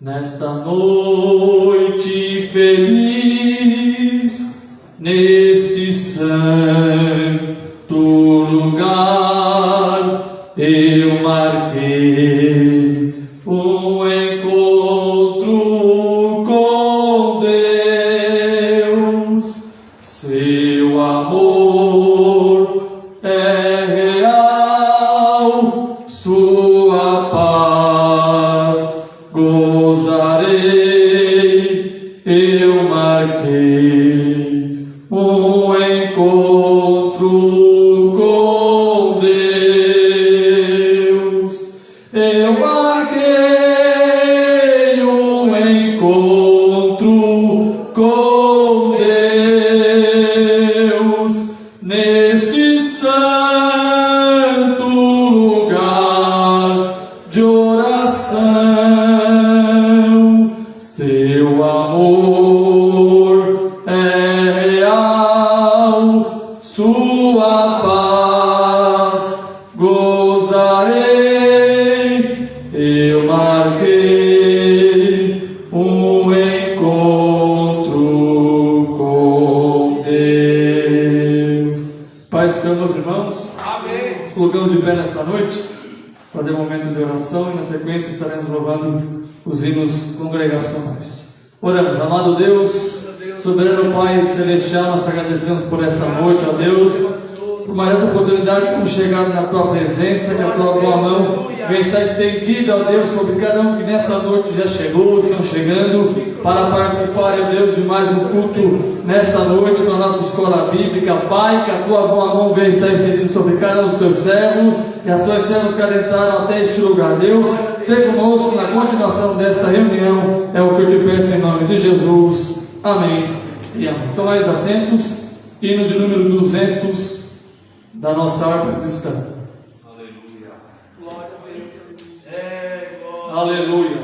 Nesta noite feliz, neste santo lugar, eu marquei um encontro com Deus. Seu amor é real, sua paz gozarei. Eu marquei um encontro com Deus. Eu marquei um encontro com Deus neste santo lugar de oração. Seu amor é real, sua paz gozarei. Eu marquei um encontro com Deus. Pai do Senhor, meus irmãos, amém. Nos colocamos de pé nesta noite, fazer um momento de oração e na sequência estaremos louvando os hinos congregacionais. Oramos. Amado Deus, soberano Pai celestial, nós te agradecemos por esta noite, ó Deus, por mais essa oportunidade de termos chegado na tua presença, que a tua boa mão venha estar estendida, ó Deus, sobre cada um que nesta noite já chegou, estão chegando para participar, ó Deus, de mais um culto nesta noite na nossa escola bíblica. Pai, que a tua boa mão venha estar estendida sobre cada um dos teus servos, e as tuas servas que adentraram até este lugar. Deus, seja conosco na continuação desta reunião, é o que eu te peço em nome de Jesus. Amém e amém. Tomai assentos. Hino de número 200 da nossa harpa cristã. Aleluia. Glória a Deus. Aleluia.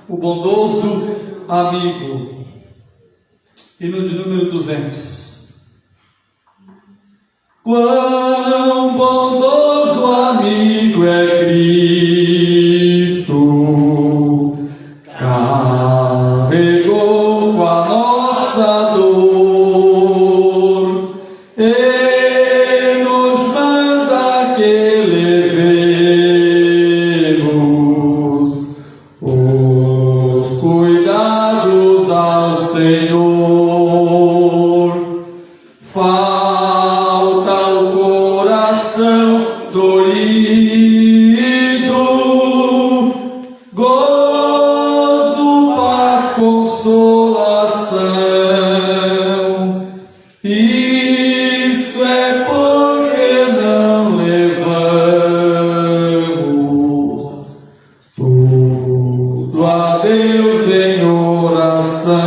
O bondoso amigo. Hino de número 200. Quão bondoso amigo é Cristo, carregou com a nossa dor, e nos manda que levemos os cuidados ao Senhor. Falta o coração dorido, gozo, paz, consolação. Isso é porque não levamos tudo a Deus em oração.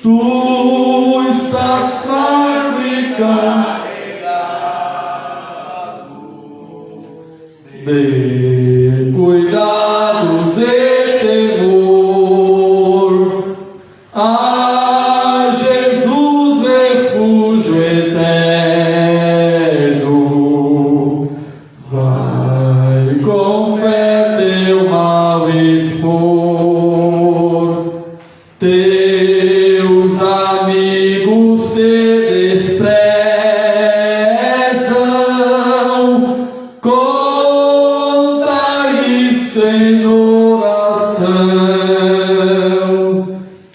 Tu estás fraco e carregado de cuidados e temor. A Jesus, refúgio eterno, vai com fé teu mal expor. Teus amigos te desprezam, conta isso em oração,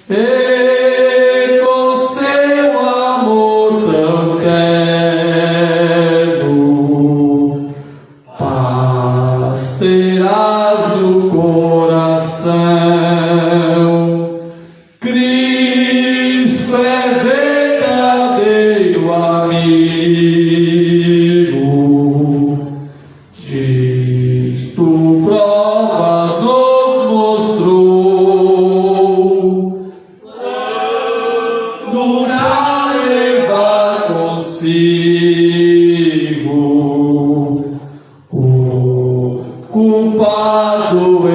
e com seu amor tão terno, paz terás no coração. Cristo é verdadeiro amigo, disto provas nos mostrou, dura levar consigo o culpado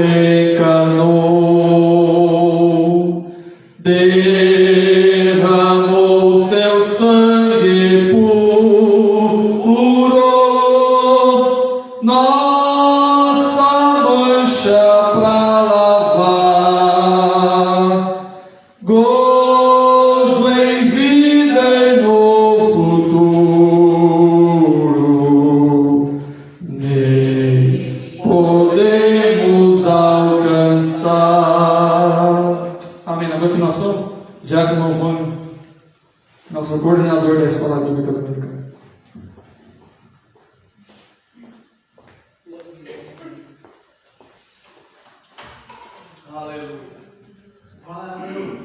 encarnou. Derramou seu sangue puro, nossa mancha pra gozo em vida e no futuro, nem podemos alcançar. Amém. Na continuação, Diácono Alvânio, nosso coordenador da Escola Bíblica Dominicana. Aleluia. Aleluia.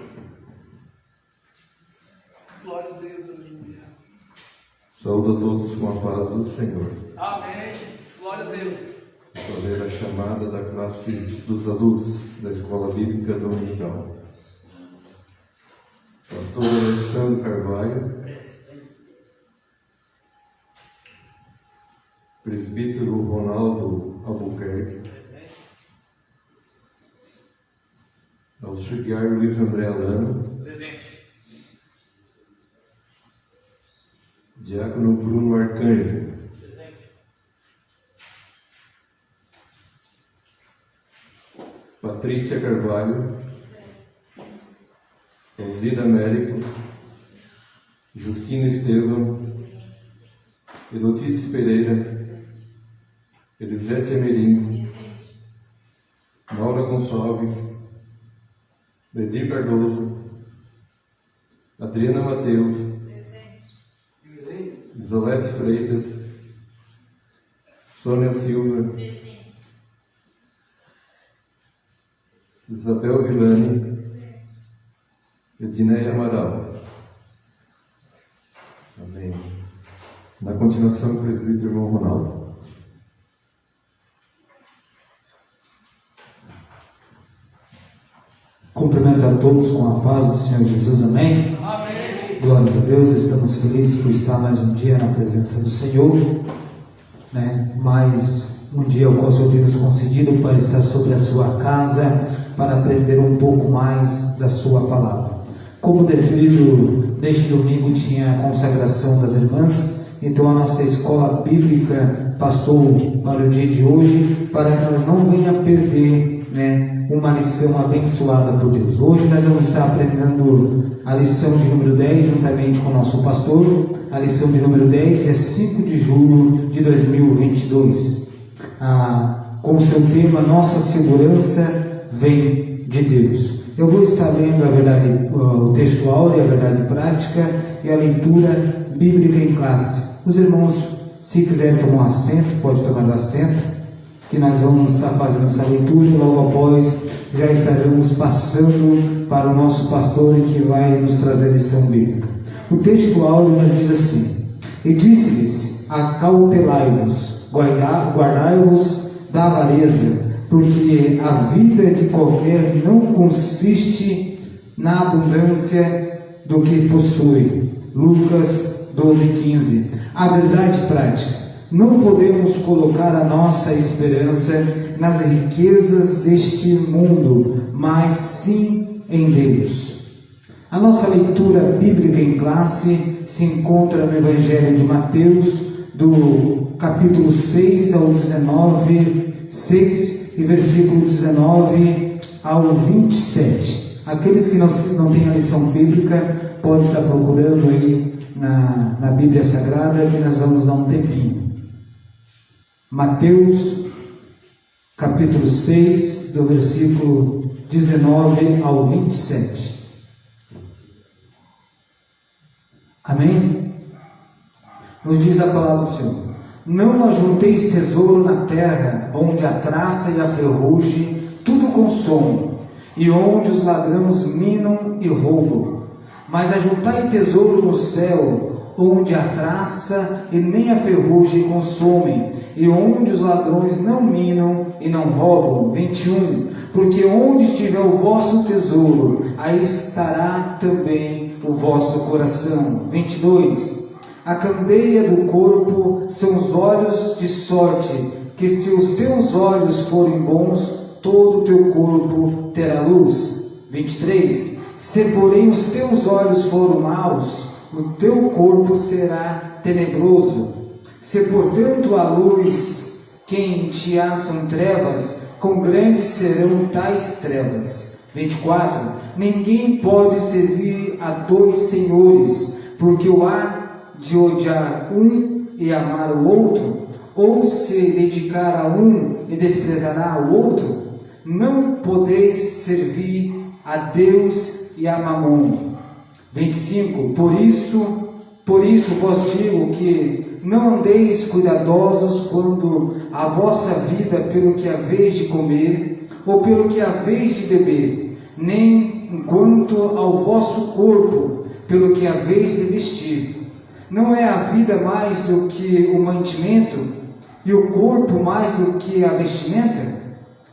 Glória a Deus, aleluia. Saúdo a todos com a paz do Senhor. Amém. Glória a Deus. Vou ler a chamada da classe dos adultos da Escola Bíblica Dominical. Pastor Alessandro Carvalho. Presbítero Ronaldo Albuquerque. Auxiliar Luiz André Alano. Presente. Diácono Bruno Arcanjo. Presente. Patrícia Carvalho. Elzida Américo. Justino Estevão. Elotides Pereira. Elisete Amerim. Maura Gonçalves. Bedir Cardoso. Adriana Mateus. Isolete Freitas. Sônia Silva. Isabel Villani. Edneia Amaral. Amém. Na continuação, o presbítero irmão Ronaldo. Cumprimento a todos com a paz do Senhor Jesus, amém? Amém. Glórias a Deus, estamos felizes por estar mais um dia na presença do Senhor, mais um dia o qual o Senhor tem nos concedido para estar sobre a sua casa, para aprender um pouco mais da sua palavra. Como devido, neste domingo tinha a consagração das irmãs, então a nossa escola bíblica passou para o dia de hoje, para que nós não venhamos a perder, uma lição abençoada por Deus. Hoje nós vamos estar aprendendo a lição de número 10, juntamente com o nosso pastor, a lição de número 10, dia 5 de julho de 2022, com o seu tema, Nossa Segurança Vem de Deus. Eu vou estar lendo a verdade, o texto áureo, a verdade prática e a leitura bíblica em classe. Os irmãos, se quiserem tomar assento, pode tomar assento, que nós vamos estar fazendo essa leitura e logo após já estaremos passando para o nosso pastor que vai nos trazer a lição bíblica. O texto áureo nos diz assim: e disse-lhes, acautelai-vos, guardai-vos da avareza, porque a vida de qualquer não consiste na abundância do que possui. Lucas 12:15. A verdade prática: não podemos colocar a nossa esperança nas riquezas deste mundo, mas sim em Deus. A nossa leitura bíblica em classe se encontra no Evangelho de Mateus, do capítulo 6 ao 19, 6 e versículo 19 ao 27. Aqueles que não têm a lição bíblica, podem estar procurando aí na Bíblia Sagrada, que nós vamos dar um tempinho. Mateus, capítulo 6, do versículo 19 ao 27. Amém? Nos diz a palavra do Senhor: não ajunteis tesouro na terra, onde a traça e a ferrugem tudo consomem, e onde os ladrões minam e roubam. Mas ajuntai tesouro no céu, onde a traça e nem a ferrugem consomem, e onde os ladrões não minam e não roubam. 21. Porque onde estiver o vosso tesouro, aí estará também o vosso coração. 22. A candeia do corpo são os olhos, de sorte que se os teus olhos forem bons, todo o teu corpo terá luz. 23. Se porém os teus olhos forem maus, o teu corpo será tenebroso. Se portanto a luz que em ti há são trevas, quão grandes serão tais trevas. 24. Ninguém pode servir a dois senhores, porque ou há de odiar um e amar o outro, ou se dedicar a um e desprezará o outro. Não podeis servir a Deus e a Mamon. 25. Por isso vos digo que não andeis cuidadosos quando a vossa vida pelo que haveis de comer, ou pelo que haveis de beber, nem quanto ao vosso corpo, pelo que haveis de vestir. Não é a vida mais do que o mantimento, e o corpo mais do que a vestimenta?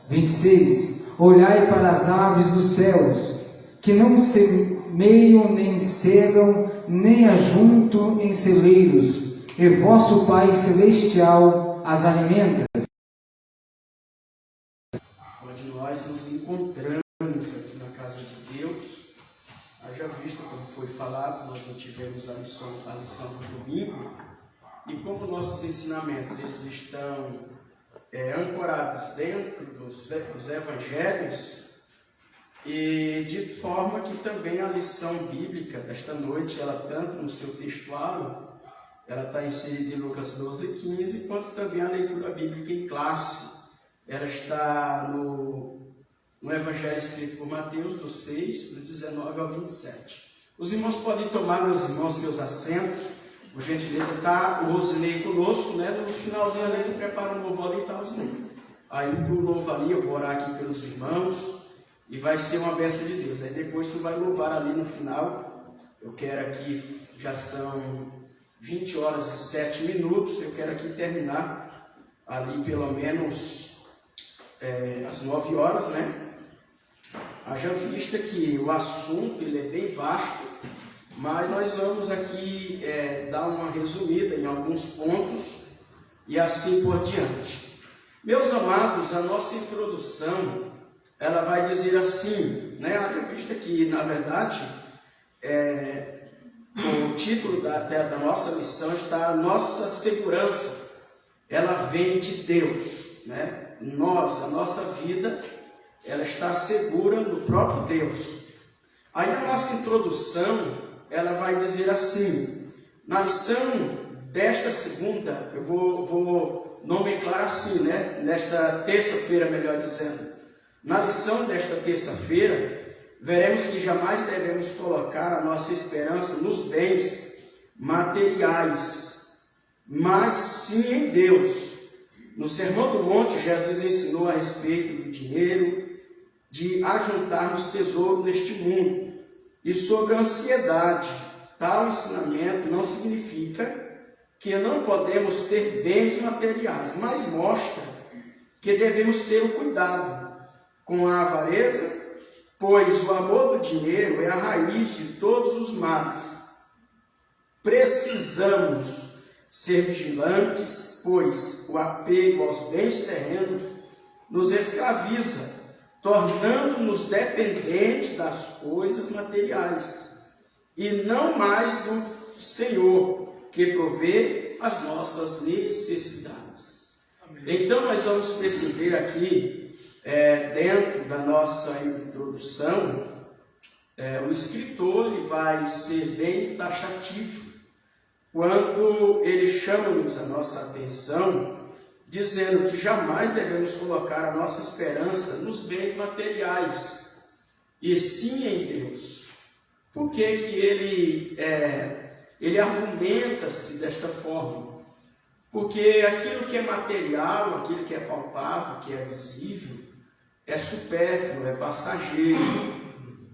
26. Olhai para as aves dos céus, que não semeiam, nem cegam, nem ajuntam em celeiros, e vosso Pai Celestial as alimenta. Onde nós nos encontramos aqui na casa de Deus, haja visto como foi falado, nós não tivemos a lição do domingo, e como nossos ensinamentos eles estão ancorados dentro dos evangelhos, e de forma que também a lição bíblica desta noite, ela tanto no seu textuário, ela está inserida em Lucas 12:15, quanto também a leitura bíblica em classe, ela está no Evangelho escrito por Mateus, do 6, do 19 ao 27. Os irmãos podem tomar, meus irmãos, seus assentos. Por gentileza, está o Rosinei conosco, né? No finalzinho ali, ele prepara um louvor ali e está o Rosinei. Aí tu louva ali, eu vou orar aqui pelos irmãos, e vai ser uma bênção de Deus. Aí depois tu vai louvar ali no final. Eu quero aqui, já são 20 horas e 7 minutos, eu quero aqui terminar ali pelo menos às 9 horas, né? Haja vista que o assunto ele é bem vasto, mas nós vamos aqui dar uma resumida em alguns pontos e assim por diante. Meus amados, a nossa introdução, ela vai dizer assim, né? Haja vista que, na verdade, o título da nossa lição está: Nossa segurança, ela vem de Deus, né? A nossa vida, ela está segura no próprio Deus. Aí a nossa introdução, ela vai dizer assim, na lição desta segunda, eu vou nomenclar assim, né? Nesta terça-feira, melhor dizendo. Na lição desta terça-feira, veremos que jamais devemos colocar a nossa esperança nos bens materiais, mas sim em Deus. No Sermão do Monte, Jesus ensinou a respeito do dinheiro, de ajuntarmos tesouro neste mundo, e sobre a ansiedade. Tal ensinamento não significa que não podemos ter bens materiais, mas mostra que devemos ter o cuidado com a avareza, pois o amor do dinheiro é a raiz de todos os males. Precisamos ser vigilantes, pois o apego aos bens terrenos nos escraviza, tornando-nos dependentes das coisas materiais, e não mais do Senhor, que provê as nossas necessidades. Amém. Então, nós vamos perceber aqui, dentro da nossa introdução, o escritor ele vai ser bem taxativo, quando ele chama-nos a nossa atenção, dizendo que jamais devemos colocar a nossa esperança nos bens materiais, e sim em Deus. Por que que ele argumenta-se desta forma? Porque aquilo que é material, aquilo que é palpável, que é visível, é supérfluo, é passageiro,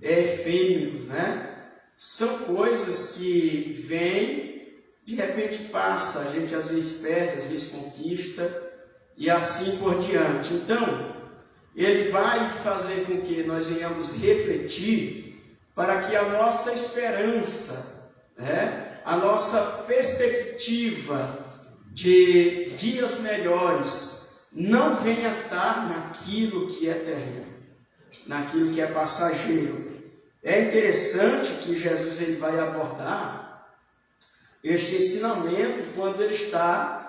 é efêmero, né? São coisas que vêm, de repente passa, a gente às vezes perde, às vezes conquista, e assim por diante. Então, ele vai fazer com que nós venhamos refletir para que a nossa esperança, né, a nossa perspectiva de dias melhores não venha estar naquilo que é terreno, naquilo que é passageiro. É interessante que Jesus ele vai abordar este ensinamento quando ele está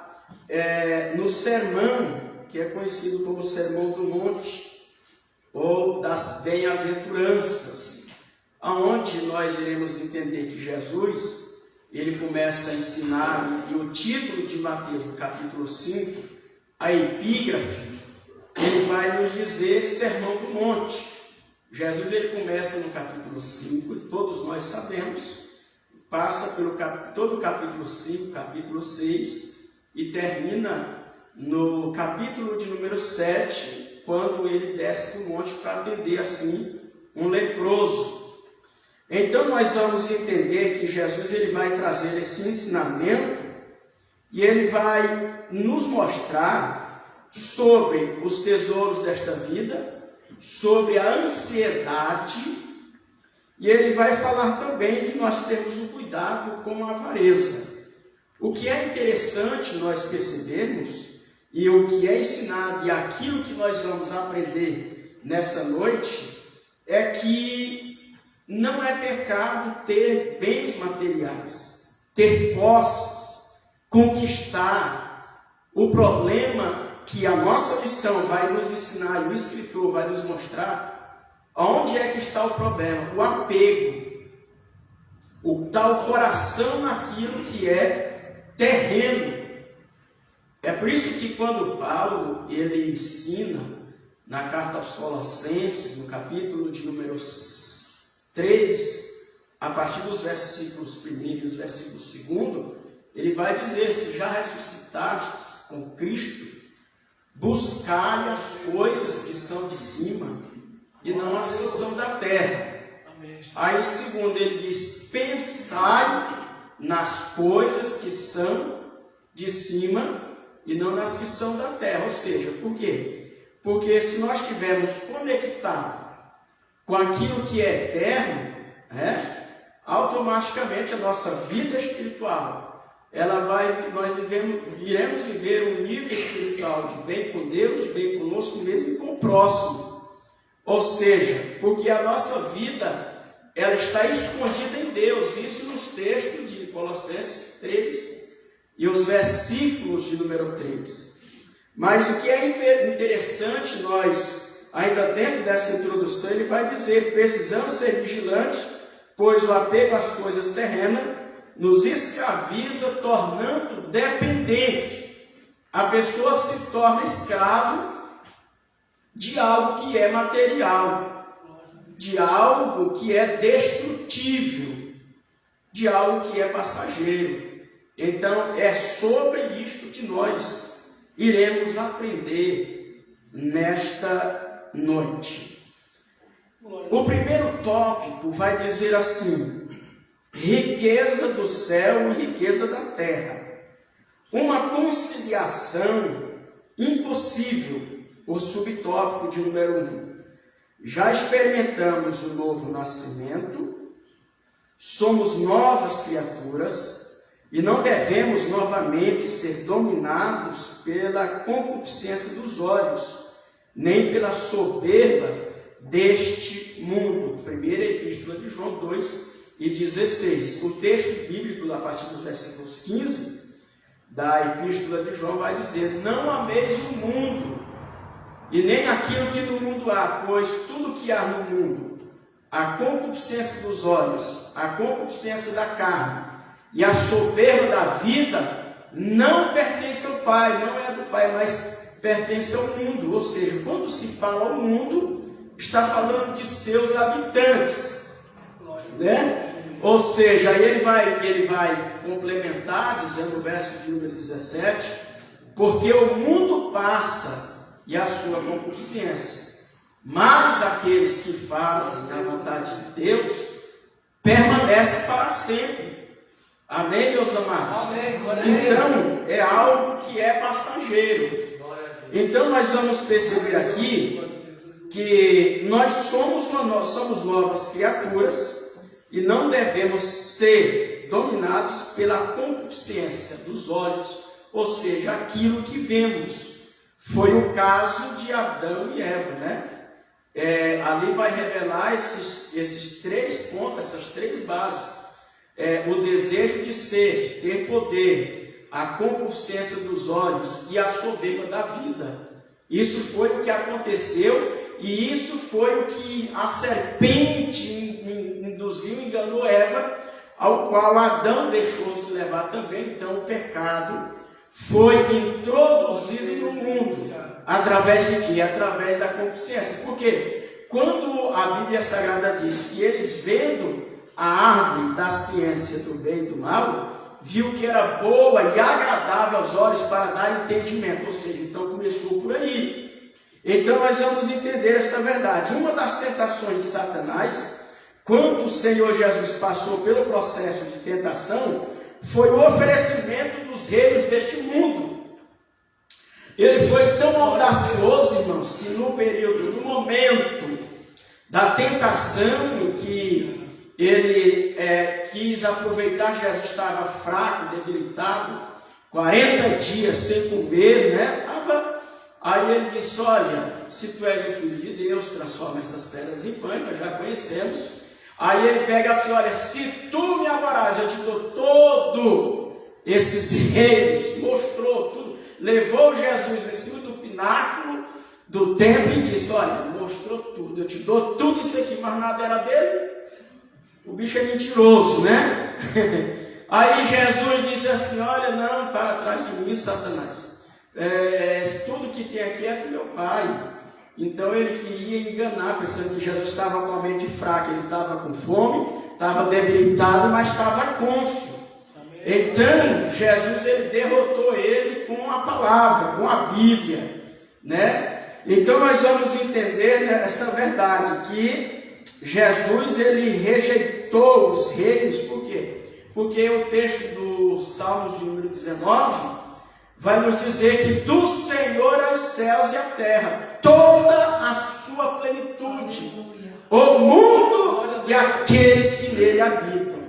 no sermão, que é conhecido como Sermão do Monte, ou das bem-aventuranças, aonde nós iremos entender que Jesus, ele começa a ensinar, e o título de Mateus, no capítulo 5, a epígrafe, ele vai nos dizer Sermão do Monte. Jesus, ele começa no capítulo 5, todos nós sabemos, passa pelo todo o capítulo 5, capítulo 6, e termina no capítulo de número 7, quando ele desce do monte para atender assim um leproso. Então nós vamos entender que Jesus, ele vai trazer esse ensinamento e ele vai nos mostrar sobre os tesouros desta vida, sobre a ansiedade, e ele vai falar também que nós temos um cuidado com a avareza. O que é interessante nós percebermos, e o que é ensinado, e aquilo que nós vamos aprender nessa noite, é que não é pecado ter bens materiais, ter posses, conquistar. O problema que a nossa lição vai nos ensinar, e o escritor vai nos mostrar, onde é que está o problema? O apego, o tal coração naquilo que é terreno. É por isso que quando Paulo, ele ensina na carta aos Colossenses, no capítulo de número 3, a partir dos versículos 1 e os versículos 2, ele vai dizer: se já ressuscitastes com Cristo, buscai as coisas que são de cima e não as que são da terra. Aí, segundo, ele diz: pensai nas coisas que são de cima e não nas que são da terra. Ou seja, por quê? Porque se nós estivermos conectados com aquilo que é eterno, automaticamente a nossa vida espiritual, iremos viver um nível espiritual de bem com Deus, de bem conosco mesmo e com o próximo. Ou seja, porque a nossa vida, ela está escondida em Deus. Isso nos textos de Colossenses 3 e os versículos de número 3. Mas o que é interessante, nós, ainda dentro dessa introdução, ele vai dizer: precisamos ser vigilantes, pois o apego às coisas terrenas nos escraviza, tornando dependente. A pessoa se torna escravo de algo que é material, de algo que é destrutível, de algo que é passageiro. Então, é sobre isto que nós iremos aprender nesta noite. O primeiro tópico vai dizer assim: riqueza do céu e riqueza da terra. Uma conciliação impossível. O subtópico de número 1. Já experimentamos o novo nascimento, somos novas criaturas e não devemos novamente ser dominados pela concupiscência dos olhos, nem pela soberba deste mundo. Primeira Epístola de João 2 e 16. O texto bíblico, a partir dos versículos 15 da Epístola de João, vai dizer: não ameis o mundo, e nem aquilo que no mundo há, pois tudo que há no mundo, a concupiscência dos olhos, a concupiscência da carne e a soberba da vida, não pertence ao Pai, não é do Pai, mas pertence ao mundo. Ou seja, quando se fala ao mundo, está falando de seus habitantes, né? Ou seja, aí ele vai complementar, dizendo no verso de número 17: porque o mundo passa e a sua concupiscência, mas aqueles que fazem a vontade de Deus permanecem para sempre. Amém, meus amados? Amém. Então, é algo que é passageiro. Então, nós vamos perceber aqui que nós somos novas criaturas e não devemos ser dominados pela concupiscência dos olhos, ou seja, aquilo que vemos. Foi o caso de Adão e Eva, né? Ali vai revelar esses 3 pontos, essas 3 bases. O desejo de ser, de ter poder, a concupiscência dos olhos e a soberba da vida. Isso foi o que aconteceu e isso foi o que a serpente induziu, enganou Eva, ao qual Adão deixou-se levar também. Então o pecado foi introduzido no mundo, através de quê? Através da concupiscência. Por quê? Quando a Bíblia Sagrada diz que eles, vendo a árvore da ciência do bem e do mal, viu que era boa e agradável aos olhos para dar entendimento, ou seja, então começou por aí. Então nós vamos entender esta verdade. Uma das tentações de Satanás, quando o Senhor Jesus passou pelo processo de tentação, foi o oferecimento dos reinos deste mundo. Ele foi tão audacioso, irmãos, que no momento da tentação, em que ele quis aproveitar, Jesus estava fraco, debilitado, 40 dias sem comer, né? Aí ele disse: olha, se tu és o Filho de Deus, transforma essas pedras em pães, nós já conhecemos. Aí ele pega assim: olha, se tu me adorares, eu te dou todo esses reinos. Mostrou tudo, levou Jesus em cima do pináculo do templo e disse: olha, mostrou tudo, eu te dou tudo isso aqui, mas nada era dele. O bicho é mentiroso, né? Aí Jesus disse assim: olha, não, para trás de mim, Satanás. Tudo que tem aqui é do meu Pai. Então ele queria enganar, pensando que Jesus estava com a mente fraca, ele estava com fome, estava debilitado, mas estava cônscio. Então Jesus, ele derrotou ele com a palavra, com a Bíblia, né? Então nós vamos entender, né, esta verdade, que Jesus, ele rejeitou os reinos. Por quê? Porque o texto do Salmos de número 19 vai nos dizer que do Senhor é os céus e a terra, toda a sua plenitude, o mundo e aqueles que nele habitam.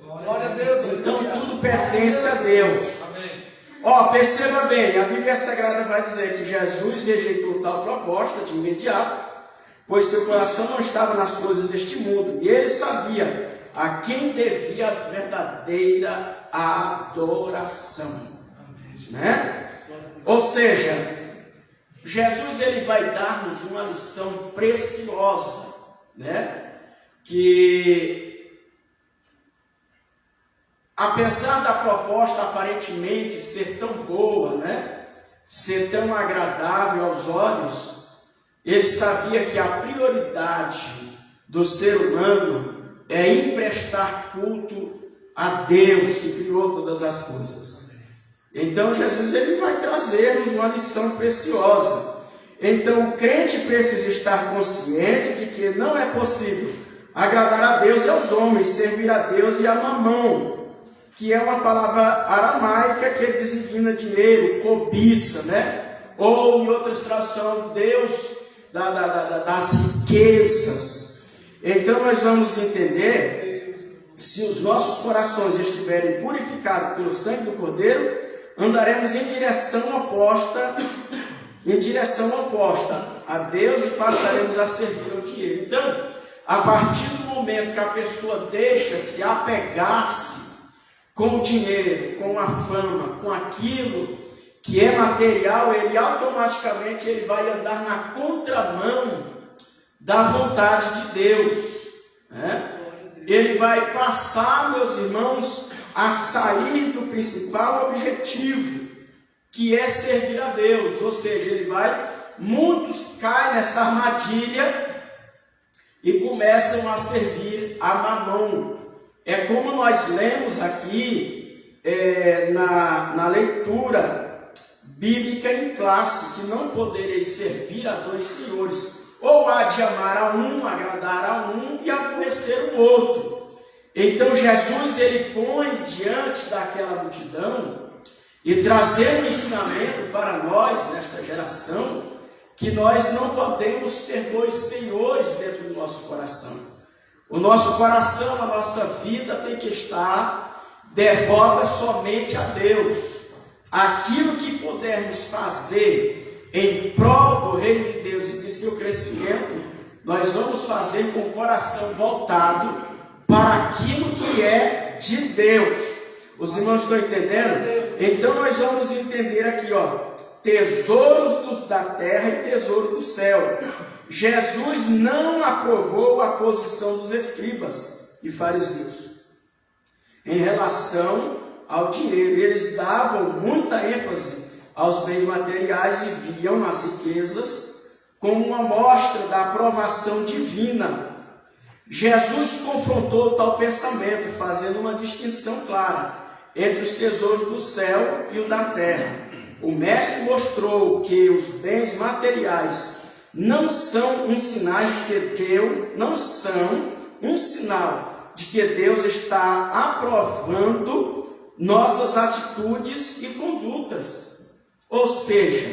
Glória a Deus. Então tudo pertence a Deus. Perceba bem, a Bíblia Sagrada vai dizer que Jesus rejeitou tal proposta de imediato, pois seu coração não estava nas coisas deste mundo, e ele sabia a quem devia a verdadeira adoração. Né? Ou seja, Jesus, ele vai dar-nos uma lição preciosa, né? Que apesar da proposta aparentemente ser tão boa, né? Ser tão agradável aos olhos, ele sabia que a prioridade do ser humano é emprestar culto a Deus que criou todas as coisas. Então Jesus, ele vai trazer-nos uma lição preciosa. Então o crente precisa estar consciente de que não é possível agradar a Deus e aos homens, servir a Deus e a mamão, que é uma palavra aramaica que designa dinheiro, cobiça, né? Ou em outras traduções, Deus das riquezas. Então nós vamos entender, se os nossos corações estiverem purificados pelo sangue do Cordeiro, andaremos em direção oposta a Deus e passaremos a servir ao dinheiro. Então, a partir do momento que a pessoa deixa se apegar-se com o dinheiro, com a fama, com aquilo que é material, ele automaticamente vai andar na contramão da vontade de Deus, né? Ele vai passar, meus irmãos, a sair do principal objetivo, que é servir a Deus. Ou seja, muitos caem nessa armadilha e começam a servir a mamão. É como nós lemos aqui na leitura bíblica em classe, que não podereis servir a dois senhores, ou há de amar a um, agradar a um e aborrecer o outro. Então Jesus, ele põe diante daquela multidão e trazer um ensinamento para nós nesta geração, que nós não podemos ter dois senhores dentro do nosso coração. O nosso coração, a nossa vida tem que estar devota somente a Deus. Aquilo que pudermos fazer em prol do reino de Deus e de seu crescimento, nós vamos fazer com o coração voltado para aquilo que é de Deus. Os irmãos estão entendendo? Então nós vamos entender aqui, tesouros da terra e tesouro do céu. Jesus não aprovou a posição dos escribas e fariseus em relação ao dinheiro. Eles davam muita ênfase aos bens materiais e viam as riquezas como uma mostra da aprovação divina. Jesus confrontou tal pensamento, fazendo uma distinção clara entre os tesouros do céu e o da terra. O mestre mostrou que os bens materiais não são um sinal de que Deus está aprovando nossas atitudes e condutas. Ou seja,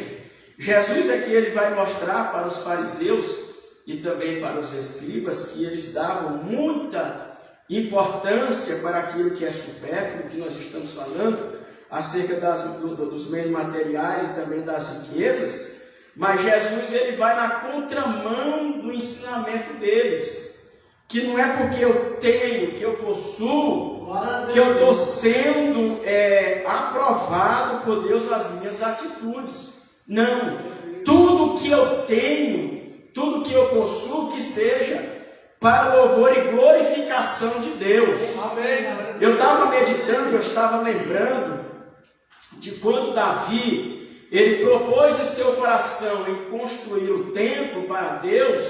Jesus aqui ele vai mostrar para os fariseus e também para os escribas que eles davam muita importância para aquilo que é supérfluo, que nós estamos falando, acerca dos bens materiais e também das riquezas, mas Jesus ele vai na contramão do ensinamento deles, que não é porque eu tenho, que eu possuo, que eu estou sendo aprovado por Deus nas minhas atitudes. Não, tudo que eu tenho, tudo que eu possuo, que seja para louvor e glorificação de Deus. Eu estava meditando, eu estava lembrando de quando Davi, ele propôs em seu coração em construir o templo para Deus,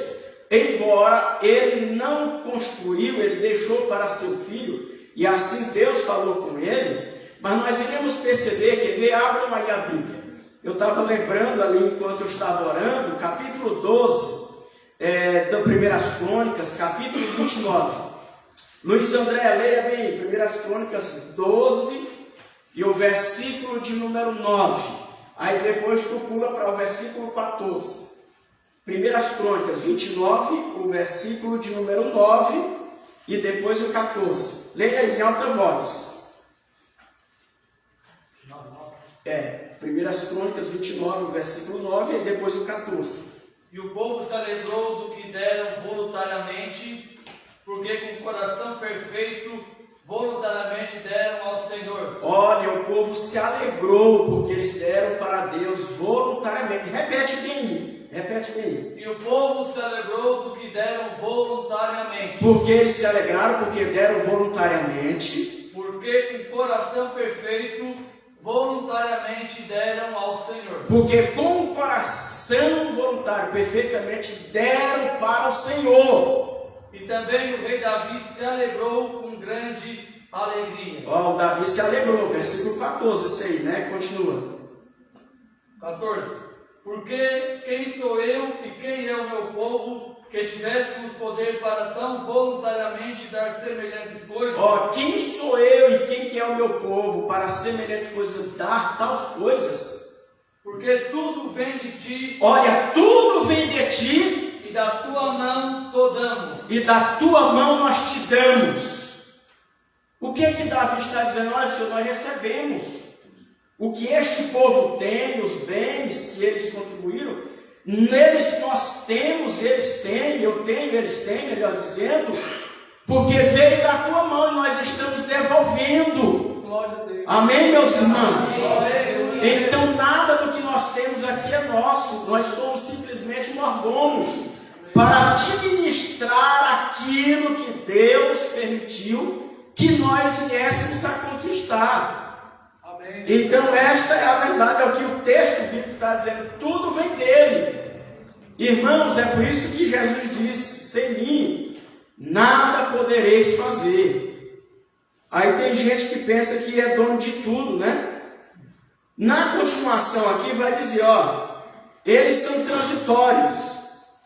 embora ele não construiu, ele deixou para seu filho, e assim Deus falou com ele. Mas nós iremos perceber, quer ver? Abram aí a Bíblia. Eu estava lembrando ali, enquanto eu estava orando, capítulo 12, da 1 Crônicas, capítulo 29. Luiz André, leia bem, 1 Crônicas 12 e o versículo de número 9. Aí depois tu pula para o versículo 14. 1 Crônicas 29, o versículo de número 9 e depois o 14. Leia aí em alta voz. 1 Crônicas 29, o versículo 9 e depois o 14. E o povo se alegrou do que deram voluntariamente, porque com o coração perfeito voluntariamente deram ao Senhor. Olha, o povo se alegrou porque eles deram para Deus voluntariamente. Repete bem aí. E o povo se alegrou do que deram voluntariamente. Porque eles se alegraram porque deram voluntariamente. Porque com coração perfeito voluntariamente deram ao Senhor. Porque com o coração voluntário perfeitamente deram para o Senhor. E também o rei Davi se alegrou com grande alegria. Ó, o Davi se alegrou, versículo 14, isso aí, né? Continua. 14. Porque quem sou eu e quem é o meu povo que tivéssemos poder para tão voluntariamente dar semelhantes coisas? Ó, quem sou eu e quem que é o meu povo para semelhante coisa dar tais coisas? Porque tudo vem de ti. Olha, tudo vem de ti. E da tua mão te damos. E da tua mão nós te damos. O que Davi está dizendo? Olha, Senhor, nós recebemos. O que este povo tem, os bens que eles contribuíram, neles nós temos, eles têm, eu tenho, eles têm, melhor dizendo, porque veio da tua mão e nós estamos devolvendo. Glória a Deus. Amém, meus irmãos? Então nada do que nós temos aqui é nosso, nós somos simplesmente mordomos para administrar aquilo que Deus permitiu que nós viéssemos a conquistar. Amém. Então esta é a verdade, é o que o texto bíblico está dizendo, tudo vem dele. Irmãos, é por isso que Jesus disse, sem mim nada podereis fazer. Aí tem gente que pensa que é dono de tudo, né? Na continuação aqui vai dizer, ó, eles são transitórios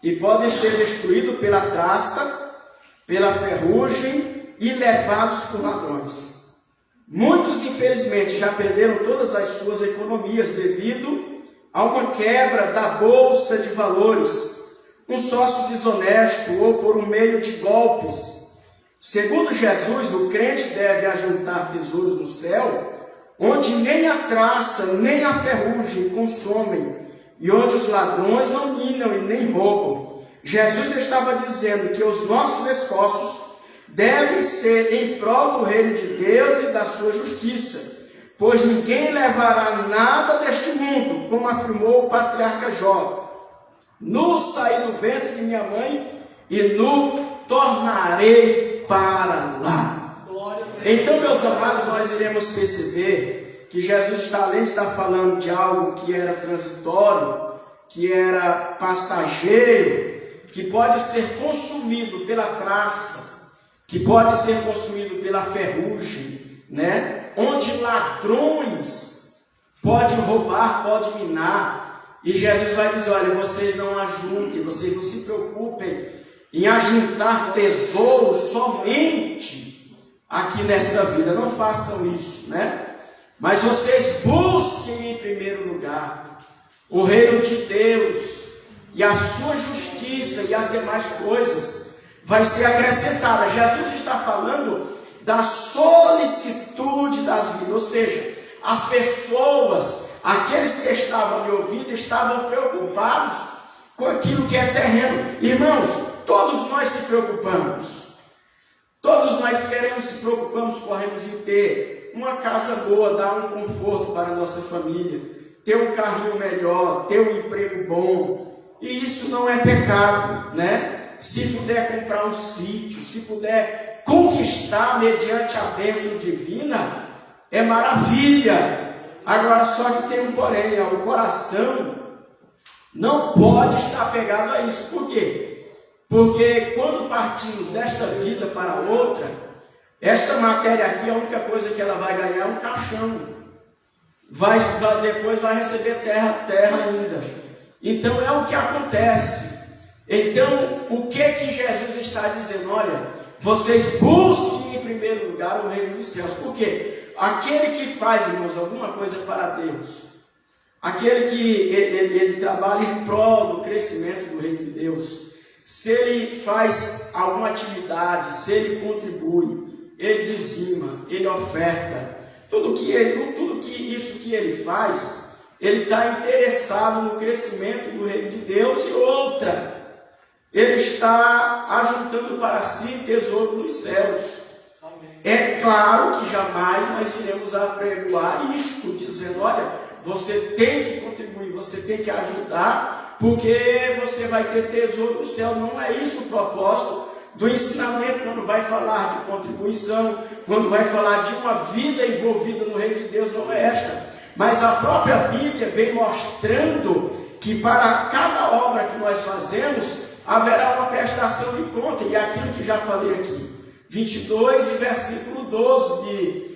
e podem ser destruídos pela traça, pela ferrugem e levados por ladrões. Muitos, infelizmente, já perderam todas as suas economias devido a uma quebra da bolsa de valores, um sócio desonesto ou por um meio de golpes. Segundo Jesus, o crente deve ajuntar tesouros no céu, onde nem a traça nem a ferrugem consomem, e onde os ladrões não minam e nem roubam. Jesus estava dizendo que os nossos esforços devem ser em prol do reino de Deus e da sua justiça, pois ninguém levará nada deste mundo, como afirmou o patriarca Jó. no saí do ventre de minha mãe e no tornarei para lá. Glória a Deus. Então, meus amados, nós iremos perceber que Jesus está, além de estar falando de algo que era transitório, que era passageiro, que pode ser consumido pela traça, que pode ser consumido pela ferrugem, né? Onde ladrões podem roubar, podem minar. E Jesus vai dizer, olha, vocês não ajuntem, vocês não se preocupem em ajuntar tesouros somente aqui nesta vida. Não façam isso, né? Mas vocês busquem em primeiro lugar o reino de Deus e a sua justiça e as demais coisas vai ser acrescentada. Jesus está falando da solicitude das vidas, ou seja, as pessoas, aqueles que estavam me ouvindo, estavam preocupados com aquilo que é terreno. Irmãos, todos nós se preocupamos. Todos nós preocupamos, corremos em ter uma casa boa, dar um conforto para a nossa família, ter um carrinho melhor, ter um emprego bom. E isso não é pecado, né? Se puder comprar um sítio, se puder conquistar mediante a bênção divina, é maravilha. Agora, só que tem um porém, o coração não pode estar pegado a isso. Por quê? Porque quando partimos desta vida para outra, esta matéria aqui, a única coisa que ela vai ganhar é um caixão. Depois vai receber terra ainda. Então é o que acontece. Então, o que Jesus está dizendo? Olha, vocês busquem em primeiro lugar o reino dos céus. Por quê? Aquele que faz, irmãos, alguma coisa para Deus, aquele que ele trabalha em prol do crescimento do reino de Deus, se ele faz alguma atividade, se ele contribui, ele dizima, ele oferta, tudo que isso que ele faz, ele está interessado no crescimento do reino de Deus. E outra, ele está ajuntando para si tesouro nos céus. Amém. É claro que jamais nós iremos apregoar isto, dizendo, olha, você tem que contribuir, você tem que ajudar, porque você vai ter tesouro no céu. Não é isso o propósito do ensinamento, quando vai falar de contribuição, quando vai falar de uma vida envolvida no reino de Deus, não é esta. Mas a própria Bíblia vem mostrando que para cada obra que nós fazemos, haverá uma prestação de conta. E é aquilo que já falei aqui, 22 e versículo 12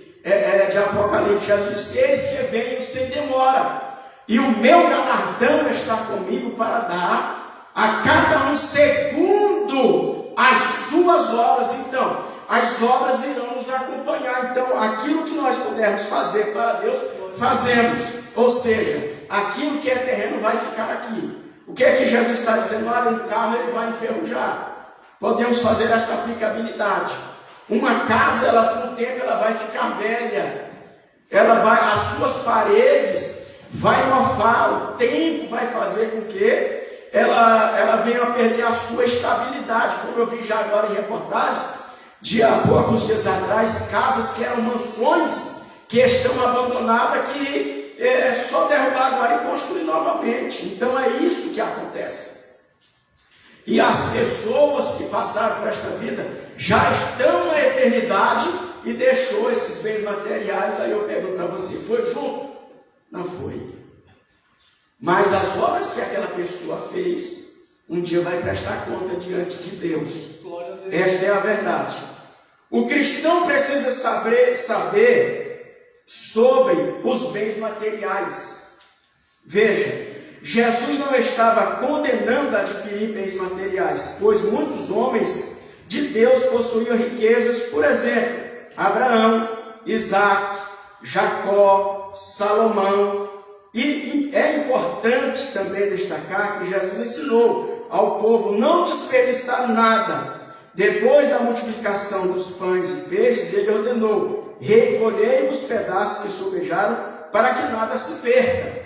de Apocalipse, Jesus disse, eis que venho sem demora, e o meu galardão está comigo para dar a cada um segundo as suas obras. Então, as obras irão nos acompanhar. Então, aquilo que nós pudermos fazer para Deus, fazemos. Ou seja, aquilo que é terreno vai ficar aqui. O que é que Jesus está dizendo? Olha, um carro ele vai enferrujar. Podemos fazer essa aplicabilidade. Uma casa, ela com o tempo, ela vai ficar velha. As suas paredes vai mofar. O tempo vai fazer com que ela venha a perder a sua estabilidade. Como eu vi já agora em reportagens, há poucos dias atrás, casas que eram mansões, que estão abandonadas, que só derrubar agora e construir novamente. Então é isso que acontece. E as pessoas que passaram por esta vida já estão na eternidade e deixou esses bens materiais. Aí eu pergunto para você, foi junto? Não foi. Mas as obras que aquela pessoa fez, um dia vai prestar conta diante de Deus. Glória a Deus. Esta é a verdade. O cristão precisa saber sobre os bens materiais. Veja, Jesus não estava condenando a adquirir bens materiais, pois muitos homens de Deus possuíam riquezas, por exemplo, Abraão, Isaac, Jacó, Salomão. E é importante também destacar que Jesus ensinou ao povo não desperdiçar nada. Depois da multiplicação dos pães e peixes, ele ordenou: recolhei os pedaços que sobejaram, para que nada se perca.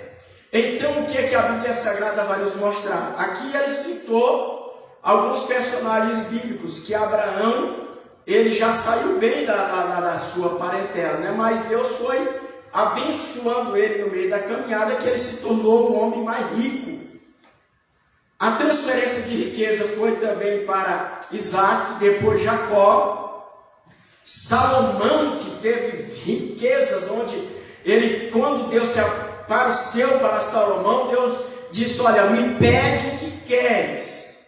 Então, o que é que a Bíblia Sagrada vai nos mostrar? Aqui ele citou alguns personagens bíblicos, que Abraão, ele já saiu bem da sua parentela, né? Mas Deus foi abençoando ele no meio da caminhada, que ele se tornou um homem mais rico. A transferência de riqueza foi também para Isaac, depois Jacó. Salomão, que teve riquezas, onde quando Deus se apareceu para Salomão, Deus disse: olha, me pede o que queres,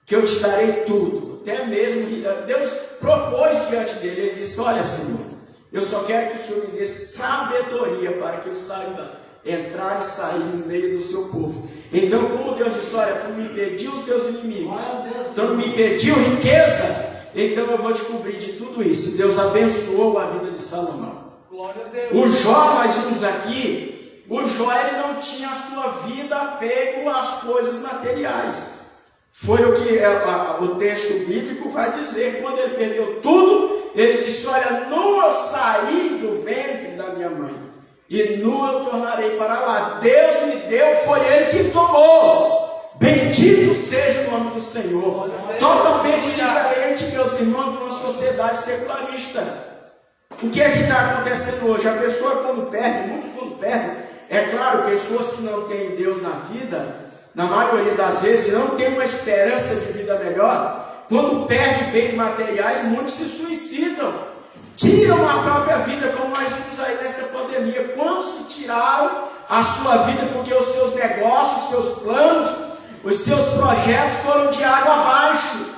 que eu te darei tudo. Até mesmo Deus propôs diante dele, ele disse: olha, Senhor, eu só quero que o Senhor me dê sabedoria para que eu saiba entrar e sair no meio do seu povo. Então, como Deus disse: olha, tu me pediu os teus inimigos, então me pediu riqueza, então eu vou te cobrir de tudo isso. Deus abençoou a vida de Salomão. Glória a Deus. O Jó, nós vimos aqui, o Jó ele não tinha a sua vida apego às coisas materiais. Foi o que o texto bíblico vai dizer. Quando ele perdeu tudo, ele disse: olha, nu eu saí do ventre da minha mãe, e nu eu tornarei para lá. Deus me deu, foi ele que tomou. Bendito seja o nome do Senhor. Totalmente diferente, meus irmãos, de uma sociedade secularista. O que é que está acontecendo hoje? A pessoa quando perde, muitos quando perdem, é claro, pessoas que não têm Deus na vida, na maioria das vezes, não tem uma esperança de vida melhor, quando perde bens materiais, muitos se suicidam, tiram a própria vida, como nós vimos aí nessa pandemia. Quantos que tiraram a sua vida porque os seus negócios, os seus planos, os seus projetos foram de água abaixo?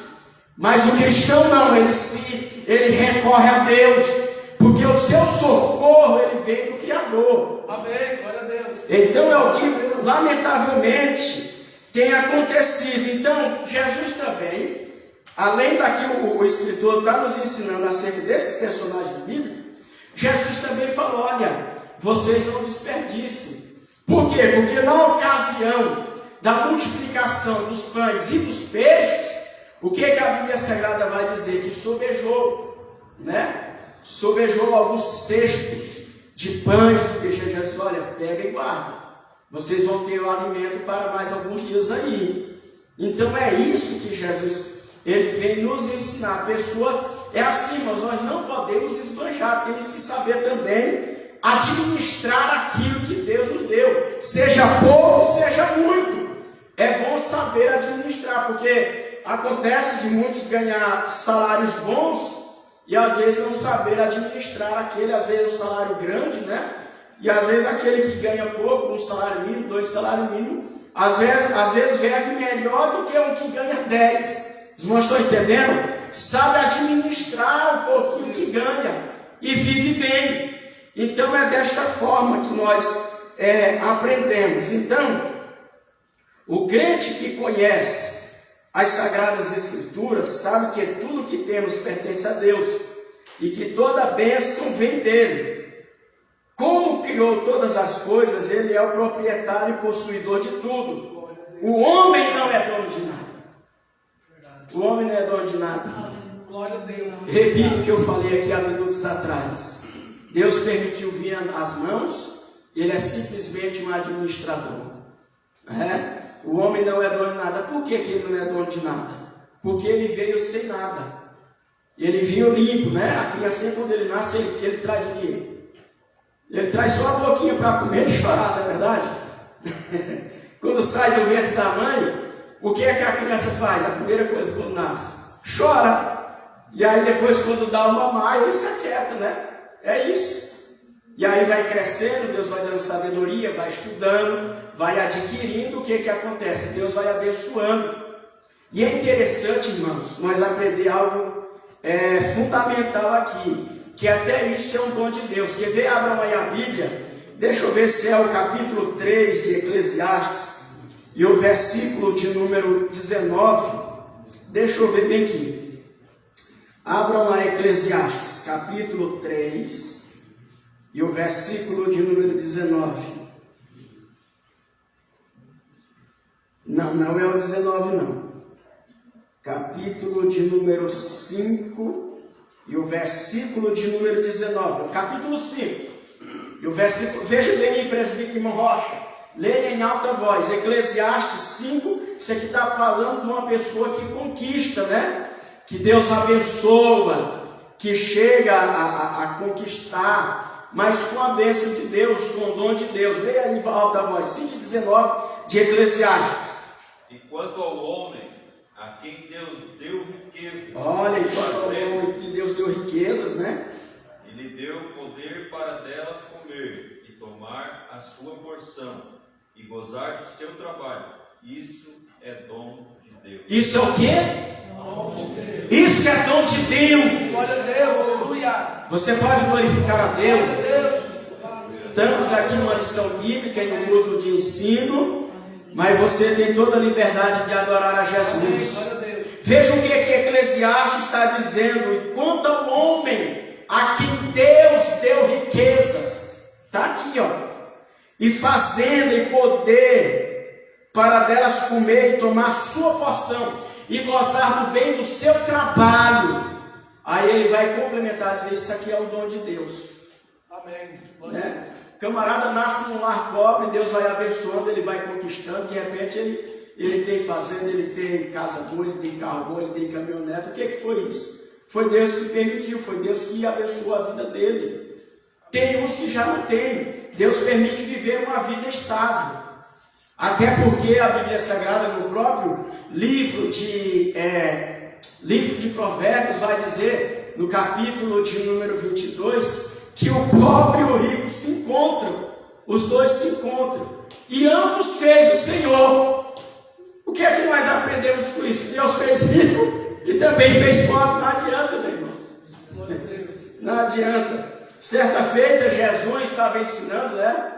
Mas o cristão não, ele recorre a Deus, porque o seu socorro ele vem do Criador. Amém, glória a Deus. Então é o que lamentavelmente tem acontecido. Então Jesus também, além daqui o escritor está nos ensinando acerca desses personagens bíblicos, Jesus também falou: olha, vocês não desperdicem. Por quê? Porque na ocasião da multiplicação dos pães e dos peixes, o que a Bíblia Sagrada vai dizer? Que sobejou, né? Sobejou alguns cestos de pães e peixes. Jesus: olha, pega e guarda, vocês vão ter o alimento para mais alguns dias aí. Então é isso que Jesus ele vem nos ensinar. A pessoa é assim, mas nós não podemos esbanjar, temos que saber também administrar aquilo que Deus nos deu, seja pouco, seja muito. É bom saber administrar, porque acontece de muitos ganhar salários bons e às vezes não saber administrar aquele, às vezes um salário grande, né? E às vezes aquele que ganha pouco, um salário mínimo, 2 salários mínimos, às vezes vive melhor do que um que ganha 10. Os irmãos estão entendendo? Sabe administrar o pouquinho que ganha e vive bem. Então é desta forma que nós aprendemos. Então, o crente que conhece as Sagradas Escrituras sabe que tudo que temos pertence a Deus e que toda a bênção vem dele. Como criou todas as coisas, ele é o proprietário e possuidor de tudo. O homem não é dono de nada. O homem não é dono de nada. Glória a Deus. Repito o que eu falei aqui há minutos atrás. Deus permitiu vir às mãos, ele é simplesmente um administrador. O homem não é dono de nada. Por que ele não é dono de nada? Porque ele veio sem nada. Ele veio limpo, né? A criança, quando ele nasce, ele traz o quê? Ele traz só a boquinha para comer e chorar, não é verdade? Quando sai do ventre da mãe, o que é que a criança faz? A primeira coisa quando nasce, chora. E aí depois quando dá uma mamar, ele se aquieta, né? É isso. E aí vai crescendo, Deus vai dando sabedoria, vai estudando, vai adquirindo. O que que acontece? Deus vai abençoando. E é interessante, irmãos, nós aprender algo fundamental aqui, que até isso é um dom de Deus. Quer ver? Abram aí a Bíblia. Deixa eu ver se é o capítulo 3 de Eclesiastes e o versículo de número 19. Deixa eu ver bem aqui. Abram lá Eclesiastes, capítulo 3 e o versículo de número 19. Não é o 19 não. Capítulo de número 5 e o versículo de número 19. Capítulo 5 e o versículo. Veja bem aí, presbítero irmão Rocha. Leia em alta voz. Eclesiastes 5. Isso aqui está falando de uma pessoa que conquista, né? Que Deus abençoa, que chega a conquistar, mas com a bênção de Deus, com o dom de Deus. Leia aí em alta voz. 5:19 de Eclesiastes. E quanto ao homem, a quem Deus deu riquezas, Olha, enquanto ao homem que Deus deu riquezas, né? Ele deu poder para delas comer e tomar a sua porção e gozar do seu trabalho. Isso é dom de Deus. Isso é o quê? Isso é dom de Deus. Glória a Deus, aleluia. Você pode glorificar a Deus. Glória a Deus. Estamos aqui numa lição bíblica e no culto de ensino, mas você tem toda a liberdade de adorar a Jesus. Glória a Deus. Veja o que Eclesiastes está dizendo. E quanto ao homem a quem Deus deu riquezas, está aqui, ó, e fazenda e poder para delas comer e tomar a sua porção e gozar do bem do seu trabalho. Aí ele vai complementar, dizer: isso aqui é o dom de Deus. Amém. Glória a Né? Deus. Camarada nasce num lar pobre, Deus vai abençoando, ele vai conquistando, de repente ele tem fazenda, ele tem casa boa, ele tem carro bom, ele tem caminhonete. O que foi isso? Foi Deus que permitiu, foi Deus que abençoou a vida dele. Tem uns que já não tem. Deus permite viver uma vida estável. Até porque a Bíblia Sagrada, no próprio livro de Provérbios, vai dizer, no capítulo de número 22, que o pobre e o rico se encontram. Os dois se encontram. E ambos fez o Senhor. O que é que nós aprendemos com isso? Deus fez rico e também fez pobre. Não adianta, meu irmão. Glória a Deus. Não adianta. Certa feita, Jesus estava ensinando, né?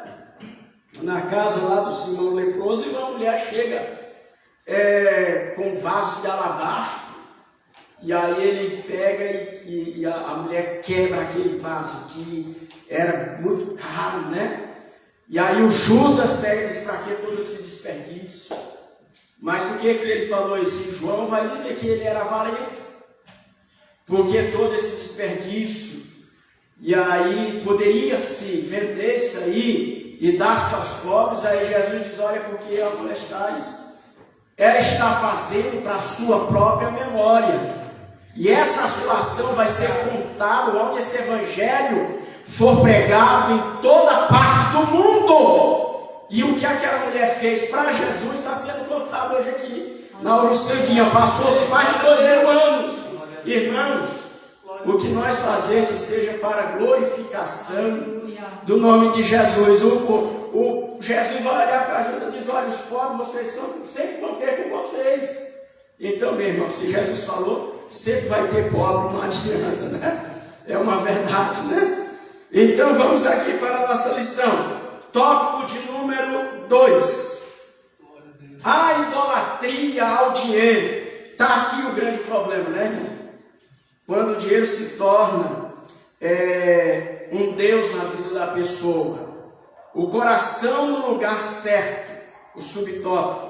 Na casa lá do Simão leproso, e uma mulher chega com um vaso de alabastro, e aí ele pega e a mulher quebra aquele vaso, que era muito caro, né? E aí o Judas pega e diz: para que todo esse desperdício? Mas por que ele falou isso? João vai dizer que ele era avarento, porque todo esse desperdício, e aí poderia-se vender isso aí e dar-se aos pobres. Aí Jesus diz: olha, porque a mulher ela está fazendo para a sua própria memória, e essa sua ação vai ser contada onde esse evangelho for pregado em toda parte do mundo. E o que aquela mulher fez para Jesus está sendo contado hoje aqui na Uruçanguinha. Passou-se mais de 2000 anos. Irmãos, o que nós fazemos que seja para a glorificação do nome de Jesus. O Jesus vai olhar para a Judas e diz: olha, os pobres vocês sempre vão ter com vocês. Então, meu irmão, se Jesus falou, sempre vai ter pobre, não adianta, né? É uma verdade, né? Então vamos aqui para a nossa lição. Tópico de número 2. A idolatria ao dinheiro. Está aqui o grande problema, né, irmão? Quando o dinheiro se torna um Deus na vida da pessoa. O coração no lugar certo. O subtópico.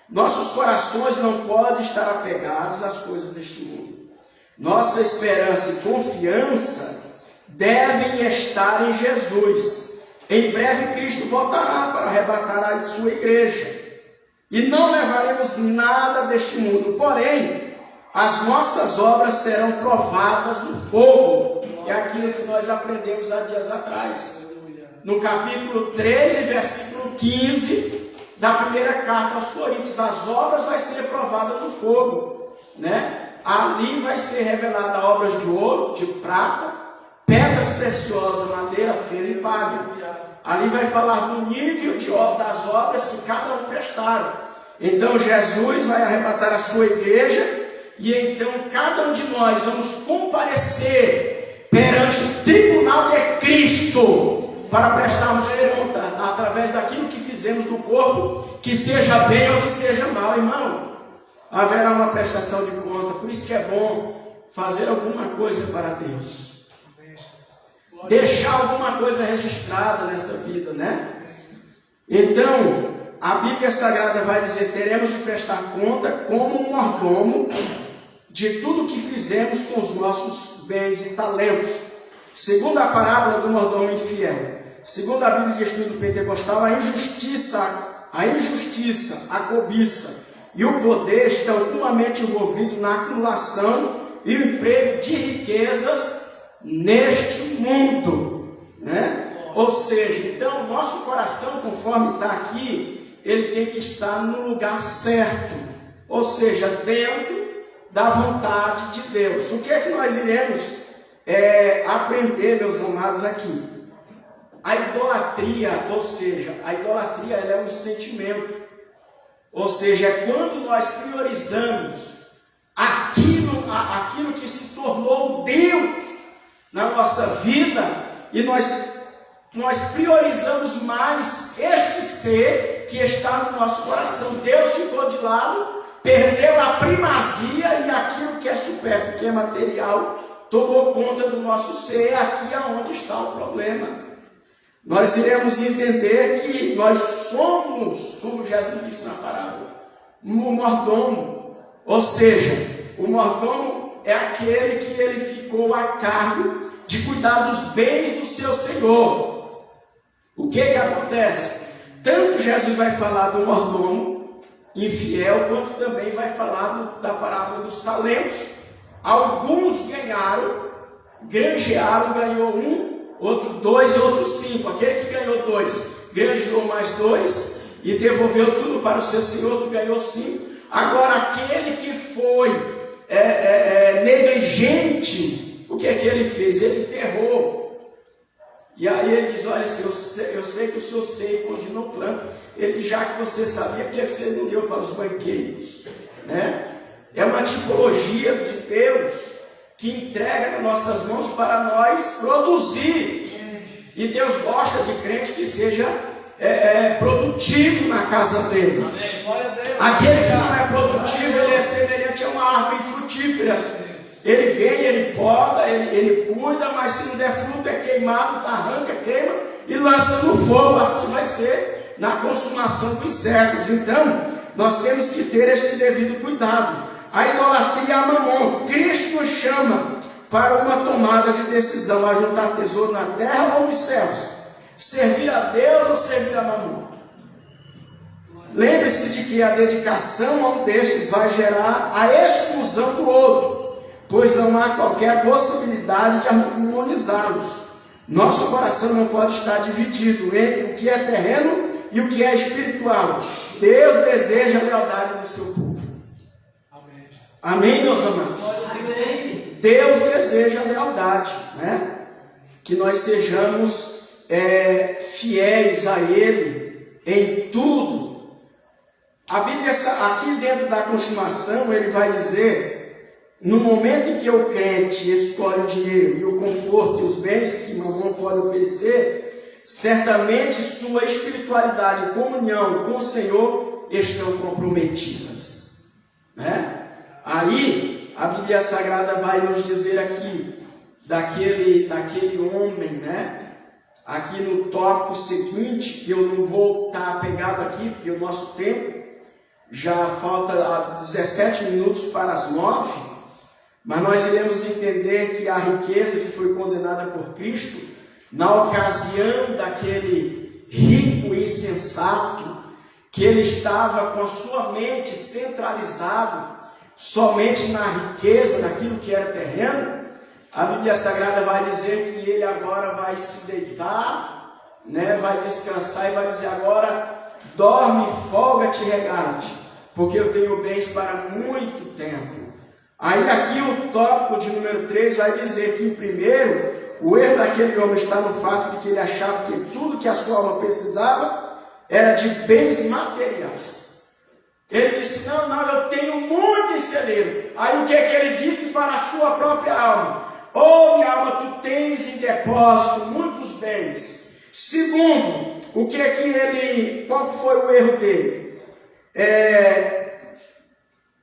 Nossos corações não podem estar apegados às coisas deste mundo. Nossa esperança e confiança devem estar em Jesus. Em breve Cristo voltará para arrebatar a sua igreja. E não levaremos nada deste mundo. Porém, as nossas obras serão provadas no fogo. É aquilo que nós aprendemos há dias atrás. No capítulo 13, versículo 15 da primeira carta aos Coríntios. As obras vão ser provadas no fogo, né? Ali vai ser revelada obras de ouro, de prata, pedras preciosas, madeira, feno e palha. Ali vai falar do nível das obras que cada um prestaram. Então Jesus vai arrebatar a sua igreja, e então cada um de nós vamos comparecer perante o tribunal de Cristo para prestarmos conta através daquilo que fizemos no corpo, que seja bem ou que seja mal, irmão. Haverá uma prestação de conta. Por isso que é bom fazer alguma coisa para Deus. Deixar alguma coisa registrada nesta vida, né? Então, a Bíblia Sagrada vai dizer: teremos de prestar conta como um mordomo de tudo que fizemos com os nossos bens e talentos. Segundo a parábola do mordomo infiel, segundo a Bíblia de Estudo Pentecostal, a injustiça, a cobiça e o poder estão intimamente envolvidos na acumulação e o emprego de riquezas neste mundo, né? Ou seja, então, nosso coração, conforme está aqui ele tem que estar no lugar certo, ou seja, dentro da vontade de Deus. O que é que nós iremos aprender, meus amados, aqui? A idolatria, ou seja, a idolatria ela é um sentimento, ou seja, é quando nós priorizamos aquilo que se tornou Deus na nossa vida, e nós priorizamos mais este ser que está no nosso coração. Deus ficou de lado, perdeu a primazia, e aquilo que é supérfluo, que é material, tomou conta do nosso ser. Aqui é onde está o problema. Nós iremos entender que nós somos, como Jesus disse na parábola, um mordomo. Ou seja, o mordomo é aquele que ele ficou a cargo de cuidar dos bens do seu Senhor. O que acontece? Tanto Jesus vai falar do mordomo infiel, quanto também vai falar da parábola dos talentos. Alguns granjearam, ganhou 1, outro 2 e outro 5. Aquele que ganhou 2, granjeou mais 2 e devolveu tudo para o seu senhor, que ganhou 5. Agora, aquele que foi negligente, o que é que ele fez? Ele enterrou. E aí ele diz: olha, eu sei que o senhor ceifa onde não planta. Ele diz: já que você sabia, por que você não deu para os banqueiros? Né? É uma tipologia de Deus que entrega nas nossas mãos para nós produzir. E Deus gosta de crente que seja produtivo na casa dele. Amém. Glória a Deus. Aquele que não é produtivo, ele é semelhante a uma árvore frutífera. Ele vem, ele poda, ele cuida, mas se não der fruto é queimado, arranca, queima e lança no fogo. Assim vai ser na consumação dos séculos. Então, nós temos que ter este devido cuidado. A idolatria a Mamon. Cristo nos chama para uma tomada de decisão: a juntar tesouro na terra ou nos céus, servir a Deus ou servir a Mamon. Lembre-se de que a dedicação a um destes vai gerar a exclusão do outro, pois não há qualquer possibilidade de harmonizá-los. Nosso coração não pode estar dividido entre o que é terreno e o que é espiritual. Deus deseja a lealdade do seu povo. Amém. Amém, meus amados? Amém. Deus deseja a lealdade, né? Que nós sejamos fiéis a Ele em tudo. A Bíblia, aqui dentro da consumação, ele vai dizer: no momento em que o crente escolhe o dinheiro e o conforto e os bens que Mamon pode oferecer, certamente sua espiritualidade e comunhão com o Senhor estão comprometidas, né? Aí a Bíblia Sagrada vai nos dizer aqui daquele homem, né? Aqui no tópico seguinte, que eu não vou estar apegado aqui, porque o nosso tempo já falta 17 minutos para as 9, mas nós iremos entender que a riqueza que foi condenada por Cristo, na ocasião daquele rico insensato, que ele estava com a sua mente centralizada somente na riqueza, naquilo que era terreno, a Bíblia Sagrada vai dizer que ele agora vai se deitar, né, vai descansar e vai dizer: agora dorme, folga-te e regala-te, porque eu tenho bens para muito tempo. Aí aqui o tópico de número 3 vai dizer que, primeiro, o erro daquele homem está no fato de que ele achava que tudo que a sua alma precisava era de bens materiais. Ele disse: não, eu tenho muito em celeiro. Aí o que é que ele disse para a sua própria alma? Oh, minha alma, tu tens em depósito muitos bens. Segundo, o que é que qual foi o erro dele?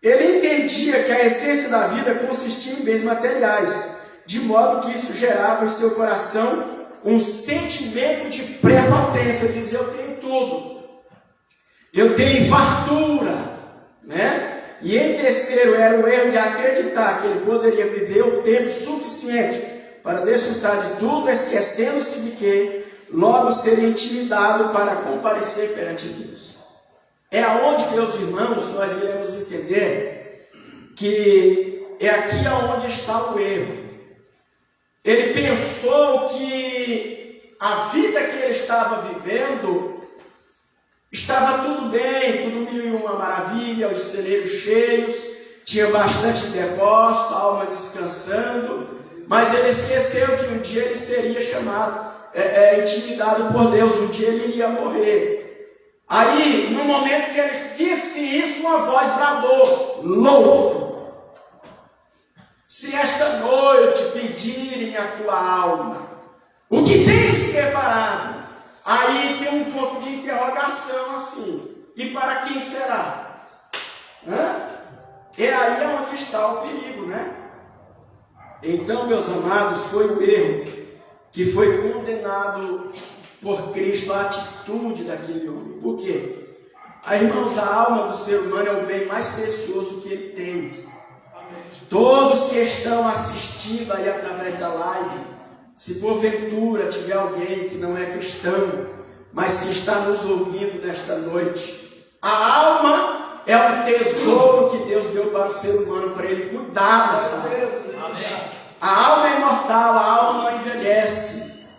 Ele entendia que a essência da vida consistia em bens materiais, de modo que isso gerava em seu coração um sentimento de prepotência, dizer: eu tenho tudo, eu tenho fartura, né? E em terceiro, era o erro de acreditar que ele poderia viver o tempo suficiente para desfrutar de tudo, esquecendo-se de que logo seria intimidado para comparecer perante Deus. É aonde, meus irmãos, nós iremos entender que é aqui aonde está o erro. Ele pensou que a vida que ele estava vivendo Estava tudo bem, tudo mil e uma maravilha, os celeiros cheios, tinha bastante depósito, a alma descansando, mas ele esqueceu que um dia ele seria chamado, intimidado por Deus, um dia ele iria morrer. Aí, no momento que ele disse isso, uma voz bradou: louco! Se esta noite pedirem a tua alma, o que tens preparado? Aí tem um ponto de interrogação assim: e para quem será? E aí é onde está o perigo, né? Então, meus amados, foi o erro que foi condenado por Cristo, a atitude daquele homem. Por quê? Irmãos, a alma do ser humano é o bem mais precioso que ele tem. Todos que estão assistindo aí através da live, se porventura tiver alguém que não é cristão, mas que está nos ouvindo nesta noite, a alma é um tesouro que Deus deu para o ser humano, para ele cuidar desta alma. Amém. A alma é imortal, a alma não envelhece,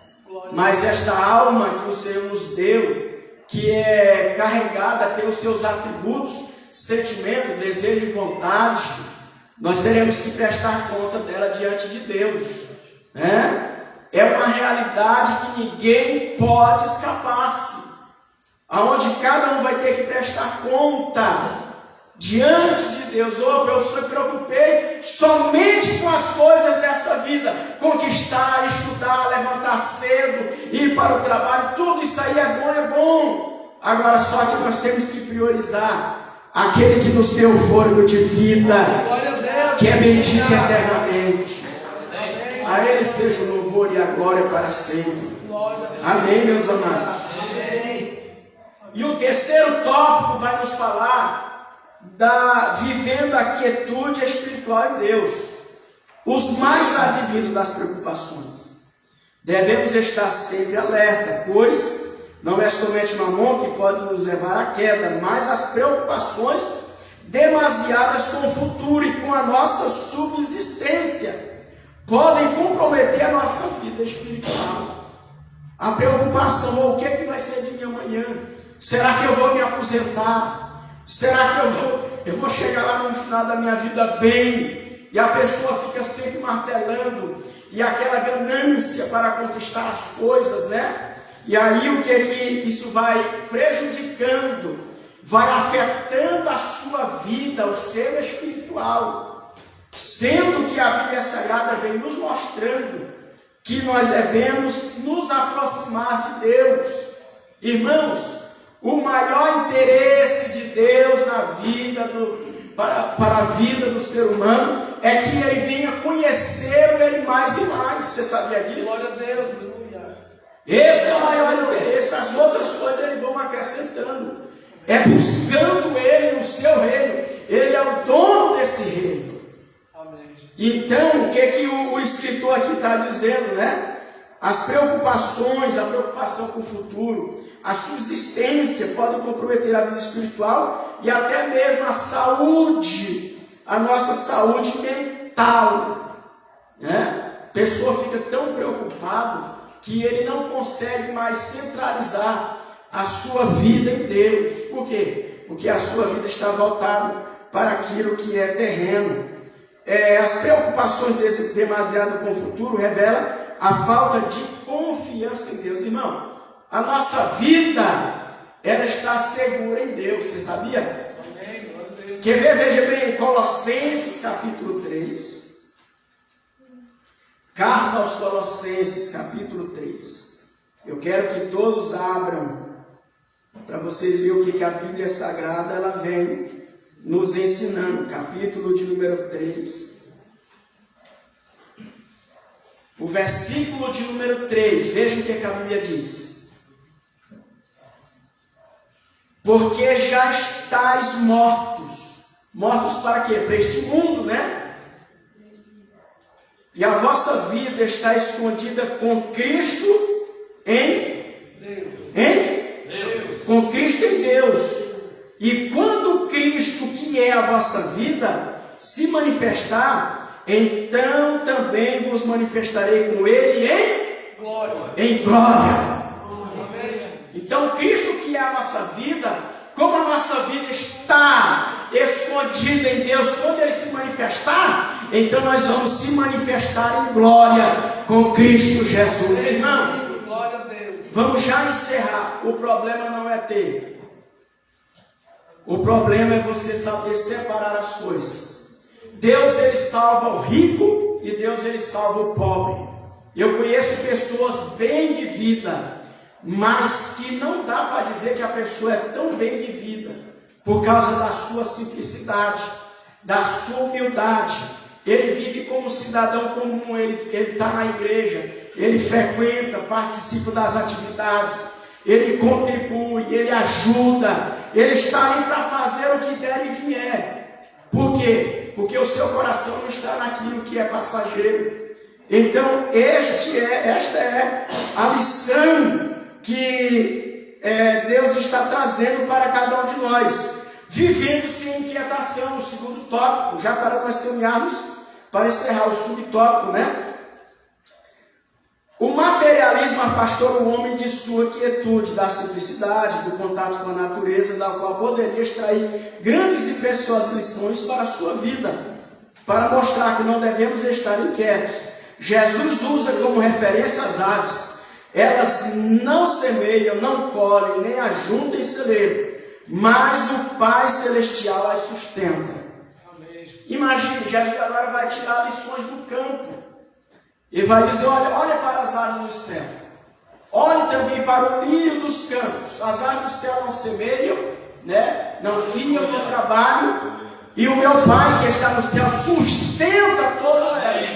mas esta alma que o Senhor nos deu, que é carregada, tem os seus atributos, sentimento, desejo e vontade, nós teremos que prestar conta dela diante de Deus, né? É uma realidade que ninguém pode escapar-se, aonde cada um vai ter que prestar conta diante de Deus. Eu só me preocupei somente com as coisas desta vida, conquistar, estudar, levantar cedo, ir para o trabalho, tudo isso aí é bom. Agora só que nós temos que priorizar aquele que nos deu o fôlego de vida, que é bendito eternamente. A Ele seja o louvor e a glória para sempre. Amém, meus amados. E o terceiro tópico vai nos falar vivendo a quietude espiritual em Deus. Os mais advindos das preocupações. Devemos estar sempre alerta, pois não é somente Mamon que pode nos levar à queda, mas as preocupações demasiadas com o futuro e com a nossa subsistência podem comprometer a nossa vida espiritual. A preocupação: o que vai ser de mim amanhã? Será que eu vou me aposentar? Será que eu vou chegar lá no final da minha vida bem? E a pessoa fica sempre martelando, e aquela ganância para conquistar as coisas, né? E aí o que isso vai prejudicando, vai afetando a sua vida, o seu espiritual, sendo que a Bíblia Sagrada vem nos mostrando que nós devemos nos aproximar de Deus. Irmãos, o maior interesse de Deus na vida para a vida do ser humano é que ele venha conhecer ele mais e mais. Você sabia disso? Glória a Deus, aleluia. Esse é o maior interesse. As outras coisas ele vão acrescentando. É buscando ele no seu reino. Ele é o dono desse reino. Amém. Então, o que o escritor aqui está dizendo, né? As preocupações, a preocupação com o futuro, a subsistência podem comprometer a vida espiritual e até mesmo a saúde, a nossa saúde mental, né? A pessoa fica tão preocupada que ele não consegue mais centralizar a sua vida em Deus. Por quê? Porque a sua vida está voltada para aquilo que é terreno. As preocupações demasiado com o futuro revelam a falta de confiança em Deus. Irmão, a nossa vida, ela está segura em Deus. Você sabia? Amém. Glória a Deus. Quer ver? Veja bem, Colossenses capítulo 3. Carta aos Colossenses capítulo 3. Eu quero que todos abram para vocês verem o que a Bíblia Sagrada ela vem nos ensinando. Capítulo de número 3. O versículo de número 3. Veja o que a Bíblia diz. Porque já estáis mortos. Mortos para quê? Para este mundo, né? E a vossa vida está escondida com Cristo em Deus. Com Cristo em Deus. E quando Cristo, que é a vossa vida, se manifestar, então também vos manifestarei com Ele em glória. Então Cristo, que é a nossa vida, como a nossa vida está escondida em Deus, quando Ele se manifestar, então nós vamos se manifestar em glória com Cristo Jesus. Irmão, Glória a Deus. vamos já encerrar. O problema não é ter. O problema é você saber separar as coisas. Deus, Ele salva o rico e Deus, Ele salva o pobre. Eu conheço pessoas bem de vida, mas que não dá para dizer que a pessoa é tão bem de vida, por causa da sua simplicidade, da sua humildade. Ele vive como um cidadão comum, ele está na igreja, ele frequenta, participa das atividades, ele contribui, ele ajuda, ele está ali para fazer o que der e vier. Por quê? Porque o seu coração não está naquilo que é passageiro. Então, esta é a lição que Deus está trazendo para cada um de nós. Vivendo sem inquietação, o segundo tópico, já para nós caminharmos para encerrar o subtópico, né? O materialismo afastou o homem de sua quietude, da simplicidade, do contato com a natureza, da qual poderia extrair grandes e preciosas lições para a sua vida, para mostrar que não devemos estar inquietos. Jesus usa como referência as aves. Elas não semeiam, não colhem, nem ajuntam em celeiro, mas o Pai Celestial as sustenta. Imagine, Jesus agora vai tirar lições do campo. E vai dizer, olha para as aves do céu. Olhe também para o lírio dos campos. As aves do céu não semeiam, né? Não fiam no trabalho. E o meu Pai que está no céu sustenta todas elas.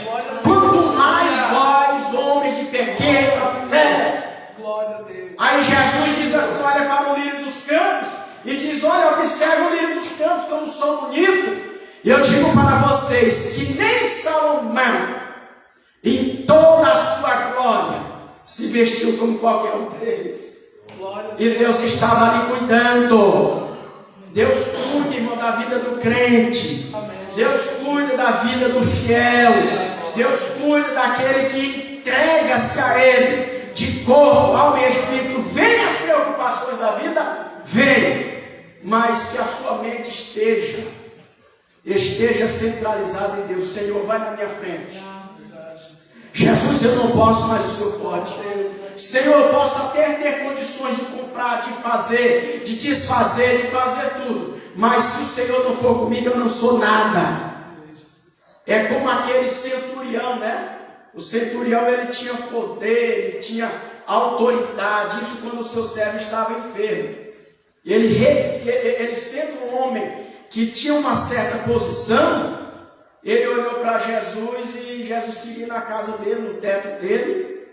Quanto mais vós, homens de pequena fé. Glória a Deus. Aí Jesus diz assim, olha para o lírio dos campos. E diz, olha, observe o lírio dos campos como são bonitos. E eu digo para vocês que nem Salomão, em toda a sua glória, se vestiu como qualquer um deles. E Deus estava ali cuidando. Deus cuida, irmão, da vida do crente. Deus cuida da vida do fiel. Deus cuida daquele que entrega-se a Ele de corpo, alma e espírito. Vem as preocupações da vida? Vem. Mas que a sua mente esteja centralizada em Deus. Senhor, vai na minha frente. Jesus, eu não posso, mas o Senhor pode. Senhor, eu posso até ter condições de comprar, de fazer, de desfazer, de fazer tudo. Mas se o Senhor não for comigo, eu não sou nada. É como aquele centurião, né? O centurião, ele tinha poder, ele tinha autoridade. Isso quando o seu servo estava enfermo. Ele sendo um homem que tinha uma certa posição, ele olhou para Jesus e Jesus queria ir na casa dele, no teto dele.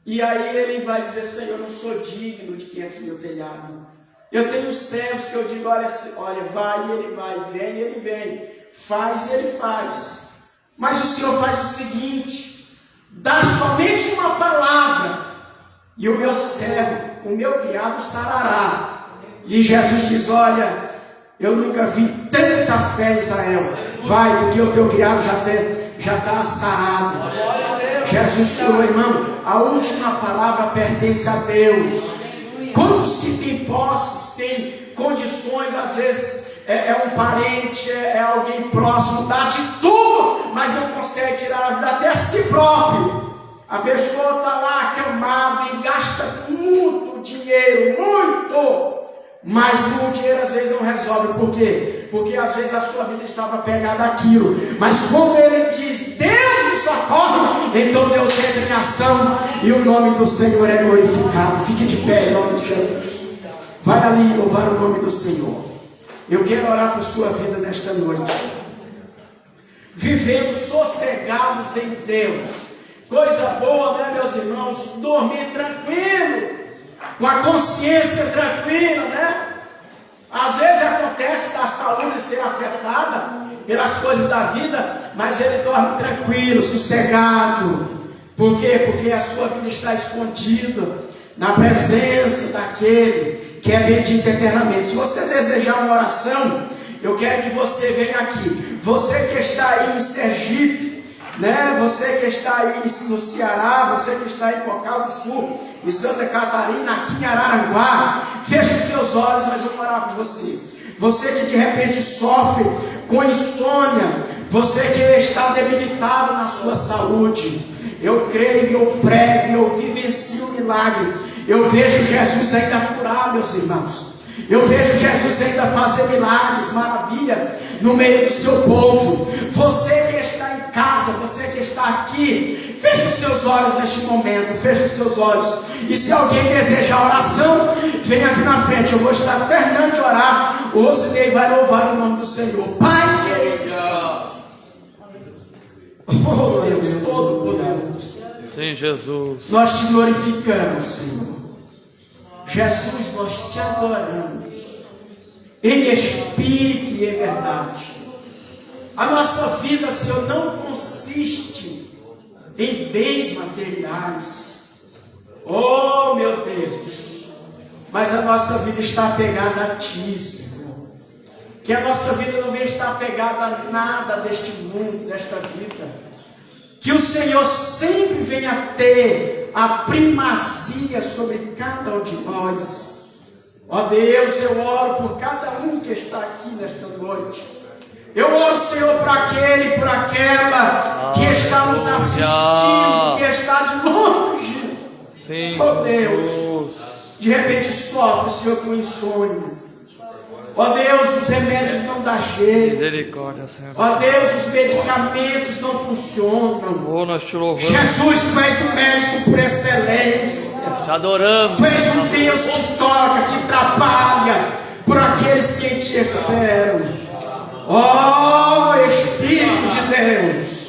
E aí ele vai dizer, Senhor, eu não sou digno de 500 mil telhados. Eu tenho servos que eu digo, olha, vai e ele vai, vem e ele vem, faz e ele faz. Mas o Senhor faz o seguinte, dá somente uma palavra e o meu servo, o meu criado sarará. E Jesus diz, olha, eu nunca vi tanta fé em Israel. Vai, porque o teu criado já está sarado. Jesus falou, irmão, a última palavra pertence a Deus. Quantos que têm posses, têm condições, às vezes é um parente, é alguém próximo, dá de tudo, mas não consegue tirar a vida até a si próprio. A pessoa está lá acamada e gasta muito dinheiro, muito. Mas o dinheiro às vezes não resolve. Por quê? Porque às vezes a sua vida estava pegada àquilo. Mas quando ele diz, Deus me socorre, então Deus entra em ação e o nome do Senhor é glorificado. Fique de pé em nome de Jesus. Vai ali louvar o nome do Senhor. Eu quero orar por sua vida nesta noite. Vivendo sossegados em Deus. Coisa boa, né, meus irmãos? Dormir tranquilo, com a consciência tranquila, né? Às vezes acontece da saúde ser afetada pelas coisas da vida, mas ele dorme tranquilo, sossegado. Por quê? Porque a sua vida está escondida na presença daquele que é bendito eternamente. Se você desejar uma oração, eu quero que você venha aqui. Você que está aí em Sergipe, né? Você que está aí no Ceará, você que está em Cocal do Sul, em Santa Catarina, aqui em Araranguá, feche os seus olhos, mas eu vou orar por você. Você que de repente sofre com insônia, você que está debilitado na sua saúde, eu creio, eu prego, eu vivencio o milagre. Eu vejo Jesus ainda curar, meus irmãos. Eu vejo Jesus ainda fazer milagres, maravilha, no meio do seu povo. Você que está em casa, você que está aqui, feche os seus olhos neste momento, feche os seus olhos. E se alguém desejar oração, vem aqui na frente, eu vou estar terminando de orar. O Rosinei vai louvar o nome do Senhor. Pai querido, oh Deus Todo-Poderoso, Sim, Jesus. nós te glorificamos, Senhor. Jesus, nós te adoramos em espírito e em verdade. A nossa vida, Senhor, não consiste em bens materiais. Oh, meu Deus! Mas a nossa vida está apegada a Ti, Senhor. Que a nossa vida não venha estar apegada a nada deste mundo, desta vida. Que o Senhor sempre venha ter a primazia sobre cada um de nós. Ó Deus, eu oro por cada um que está aqui nesta noite. Eu oro, Senhor, por aquele, por aquela que está nos assistindo, que está de longe. Sim, Ó Deus, de repente sofre, Senhor, com insônia. Ó Deus, os remédios não dão jeito. misericórdia, Senhor. Ó Deus, os medicamentos não funcionam. Oh, nós te louvamos. Jesus, Tu és o médico por excelência. Te adoramos. Tu és um Deus que toca, que trabalha por aqueles que te esperam. Ó Espírito de Deus,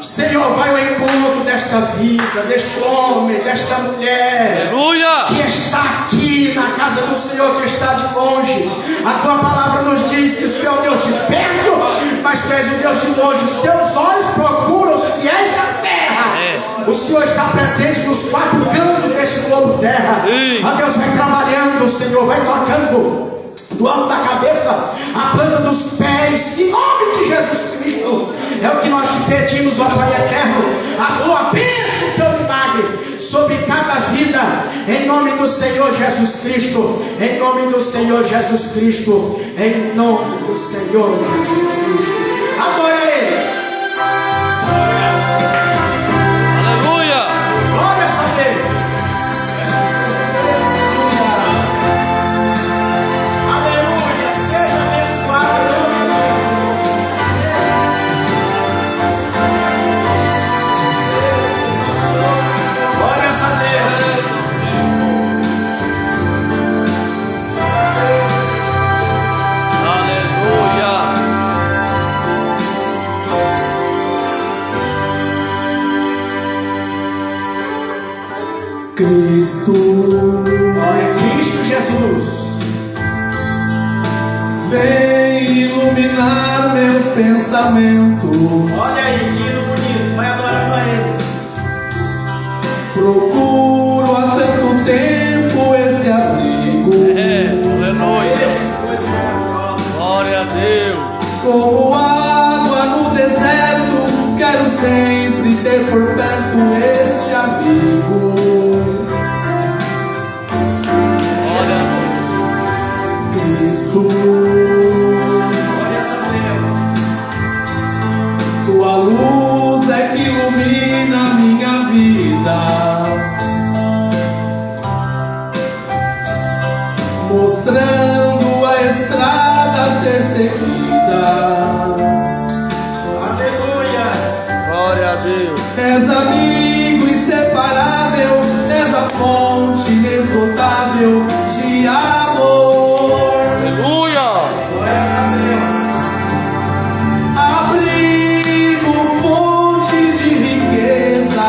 Senhor, vai ao encontro desta vida, deste homem, desta mulher, Aleluia! que está aqui na casa do Senhor, que está de longe. A Tua palavra nos diz que o Senhor é o Deus de perto, mas Tu és o Deus de longe. Os Teus olhos procuram os fiéis da terra. O Senhor está presente nos quatro cantos deste globo terra. Ó Deus, vai trabalhando, Senhor, vai tocando do alto da cabeça, a planta dos pés, em nome de Jesus Cristo. É o que nós te pedimos, ó Pai eterno, a Tua bênção, o Teu milagre sobre cada vida, em nome do Senhor Jesus Cristo, em nome do Senhor Jesus Cristo, em nome do Senhor Jesus Cristo. Adora Ele. Aleluia! Glória a Deus. Aleluia. Seja abençoado. Glória a Deus. Aleluia! Cristo, Glória a Cristo Jesus. vem iluminar meus pensamentos. Olha aí, que hino bonito. Vai adorando a Ele. Procuro há tanto tempo esse abrigo. Aleluia! Coisa maravilhosa. Glória a Deus! Como água no deserto, quero sempre ter por perto este amigo. Glória a Cristo, Glória a Deus. Tua luz é que ilumina a minha vida, mostrando a estrada a ser seguida. Aleluia. Glória a Deus! És amigo inseparável, és a fonte inesgotável de amor. Aleluia! Glória a Deus. Abrigo, fonte de riqueza,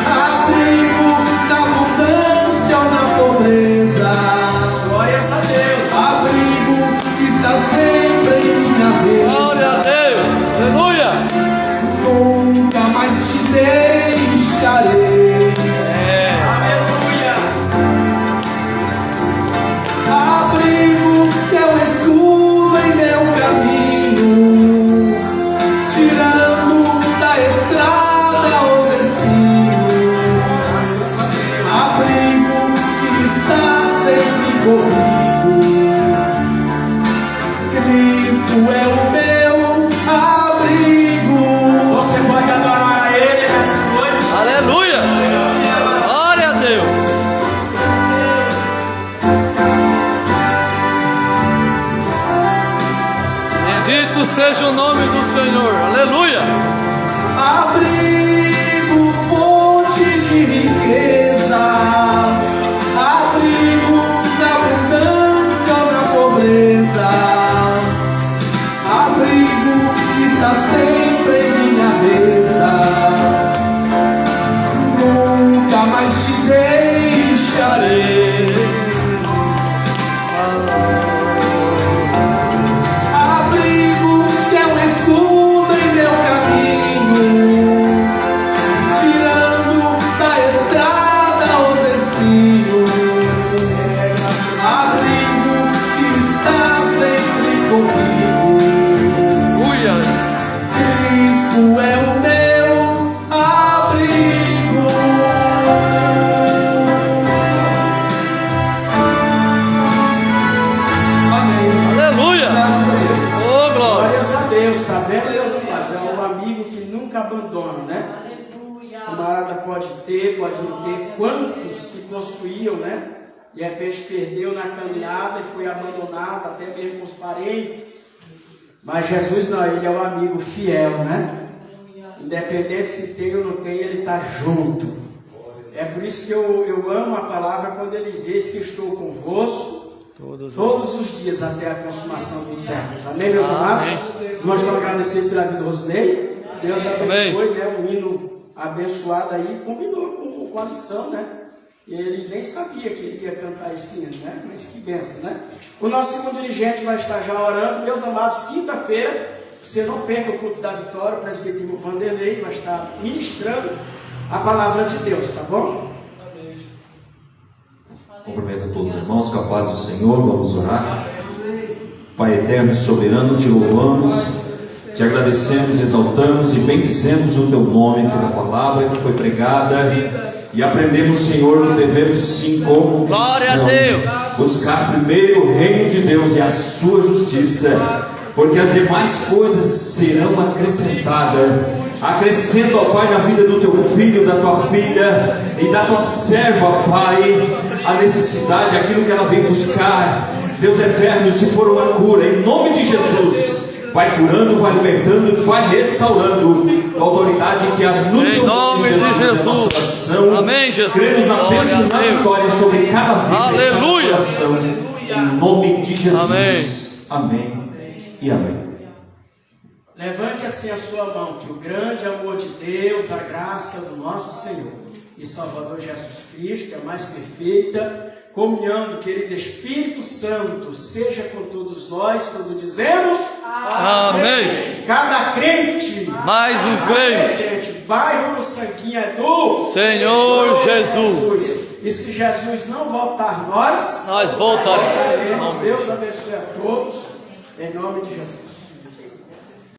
abrigo na abundância ou na pobreza, Glória a Deus. abrigo que está sempre em minha vida. Glória a Deus! Aleluia! Nunca mais te seja o nome do Senhor. Aleluia. Abrigo, fonte de riqueza, abrigo na abundância ou na pobreza, abrigo que está sempre em minha mesa, nunca mais te deixarei. Abrigo que é um escudo em meu caminho, tirando da estrada os espinhos. Abrigo que está sempre comigo. Aleluia. Cristo é o meu abrigo. Amém. Aleluia. Graças a Deus. Oh, glória. Glórias a Deus, tá vendo, Deus? Mas é um amigo que nunca abandona, né? O camarada pode ter, pode não ter. Quantos que possuíam, né? De repente perdeu na caminhada e foi abandonado, até mesmo com os parentes. Mas Jesus não, ele é um amigo fiel, né? Independente se tem ou não tem, ele está junto. É por isso que eu amo a palavra quando ele diz que estou convosco todos os dias até a consumação dos séculos. Amém, meus amados? Nós estamos agradecendo pela vida do Rosinei. Deus abençoe, né? Um hino abençoado aí, combinou com a lição, né? Ele nem sabia que ele ia cantar esse hino, né? Mas que benção, né? O nosso segundo dirigente vai estar já orando. Meus amados, quinta-feira, você não perca o culto da vitória, o presbítero Vanderlei vai estar ministrando a palavra de Deus, tá bom? Cumprimento a todos os irmãos, com a paz do Senhor, vamos orar. Pai eterno e soberano, te louvamos, te agradecemos, exaltamos e bendizemos o teu nome pela palavra que foi pregada. E aprendemos, Senhor, que devemos sim, como Glória a Deus. buscar primeiro o reino de Deus e a sua justiça, porque as demais coisas serão acrescentadas. Acrescenta, ó Pai, na vida do teu filho, da tua filha e da tua serva, Pai, a necessidade, aquilo que ela vem buscar. Deus eterno, se for uma cura, em nome de Jesus, vai curando, vai libertando, vai restaurando, com a autoridade que há no Em teu nome de Jesus. Amém, Jesus. Cremos na bênção e na Glória a Deus. vitória sobre cada vida, Aleluia. e cada coração, em nome de Jesus. Amém. Amém e amém. Levante assim a sua mão, que o grande amor de Deus, a graça do nosso Senhor e Salvador Jesus Cristo, a mais perfeita comunhão do querido Espírito Santo, seja com todos nós, todos dizemos Amém. Cada crente, Mais um crente. bairro no Sanguinho é do Senhor Jesus. E se Jesus não voltar, nós Nós voltaremos. Deus abençoe a todos, em nome de Jesus.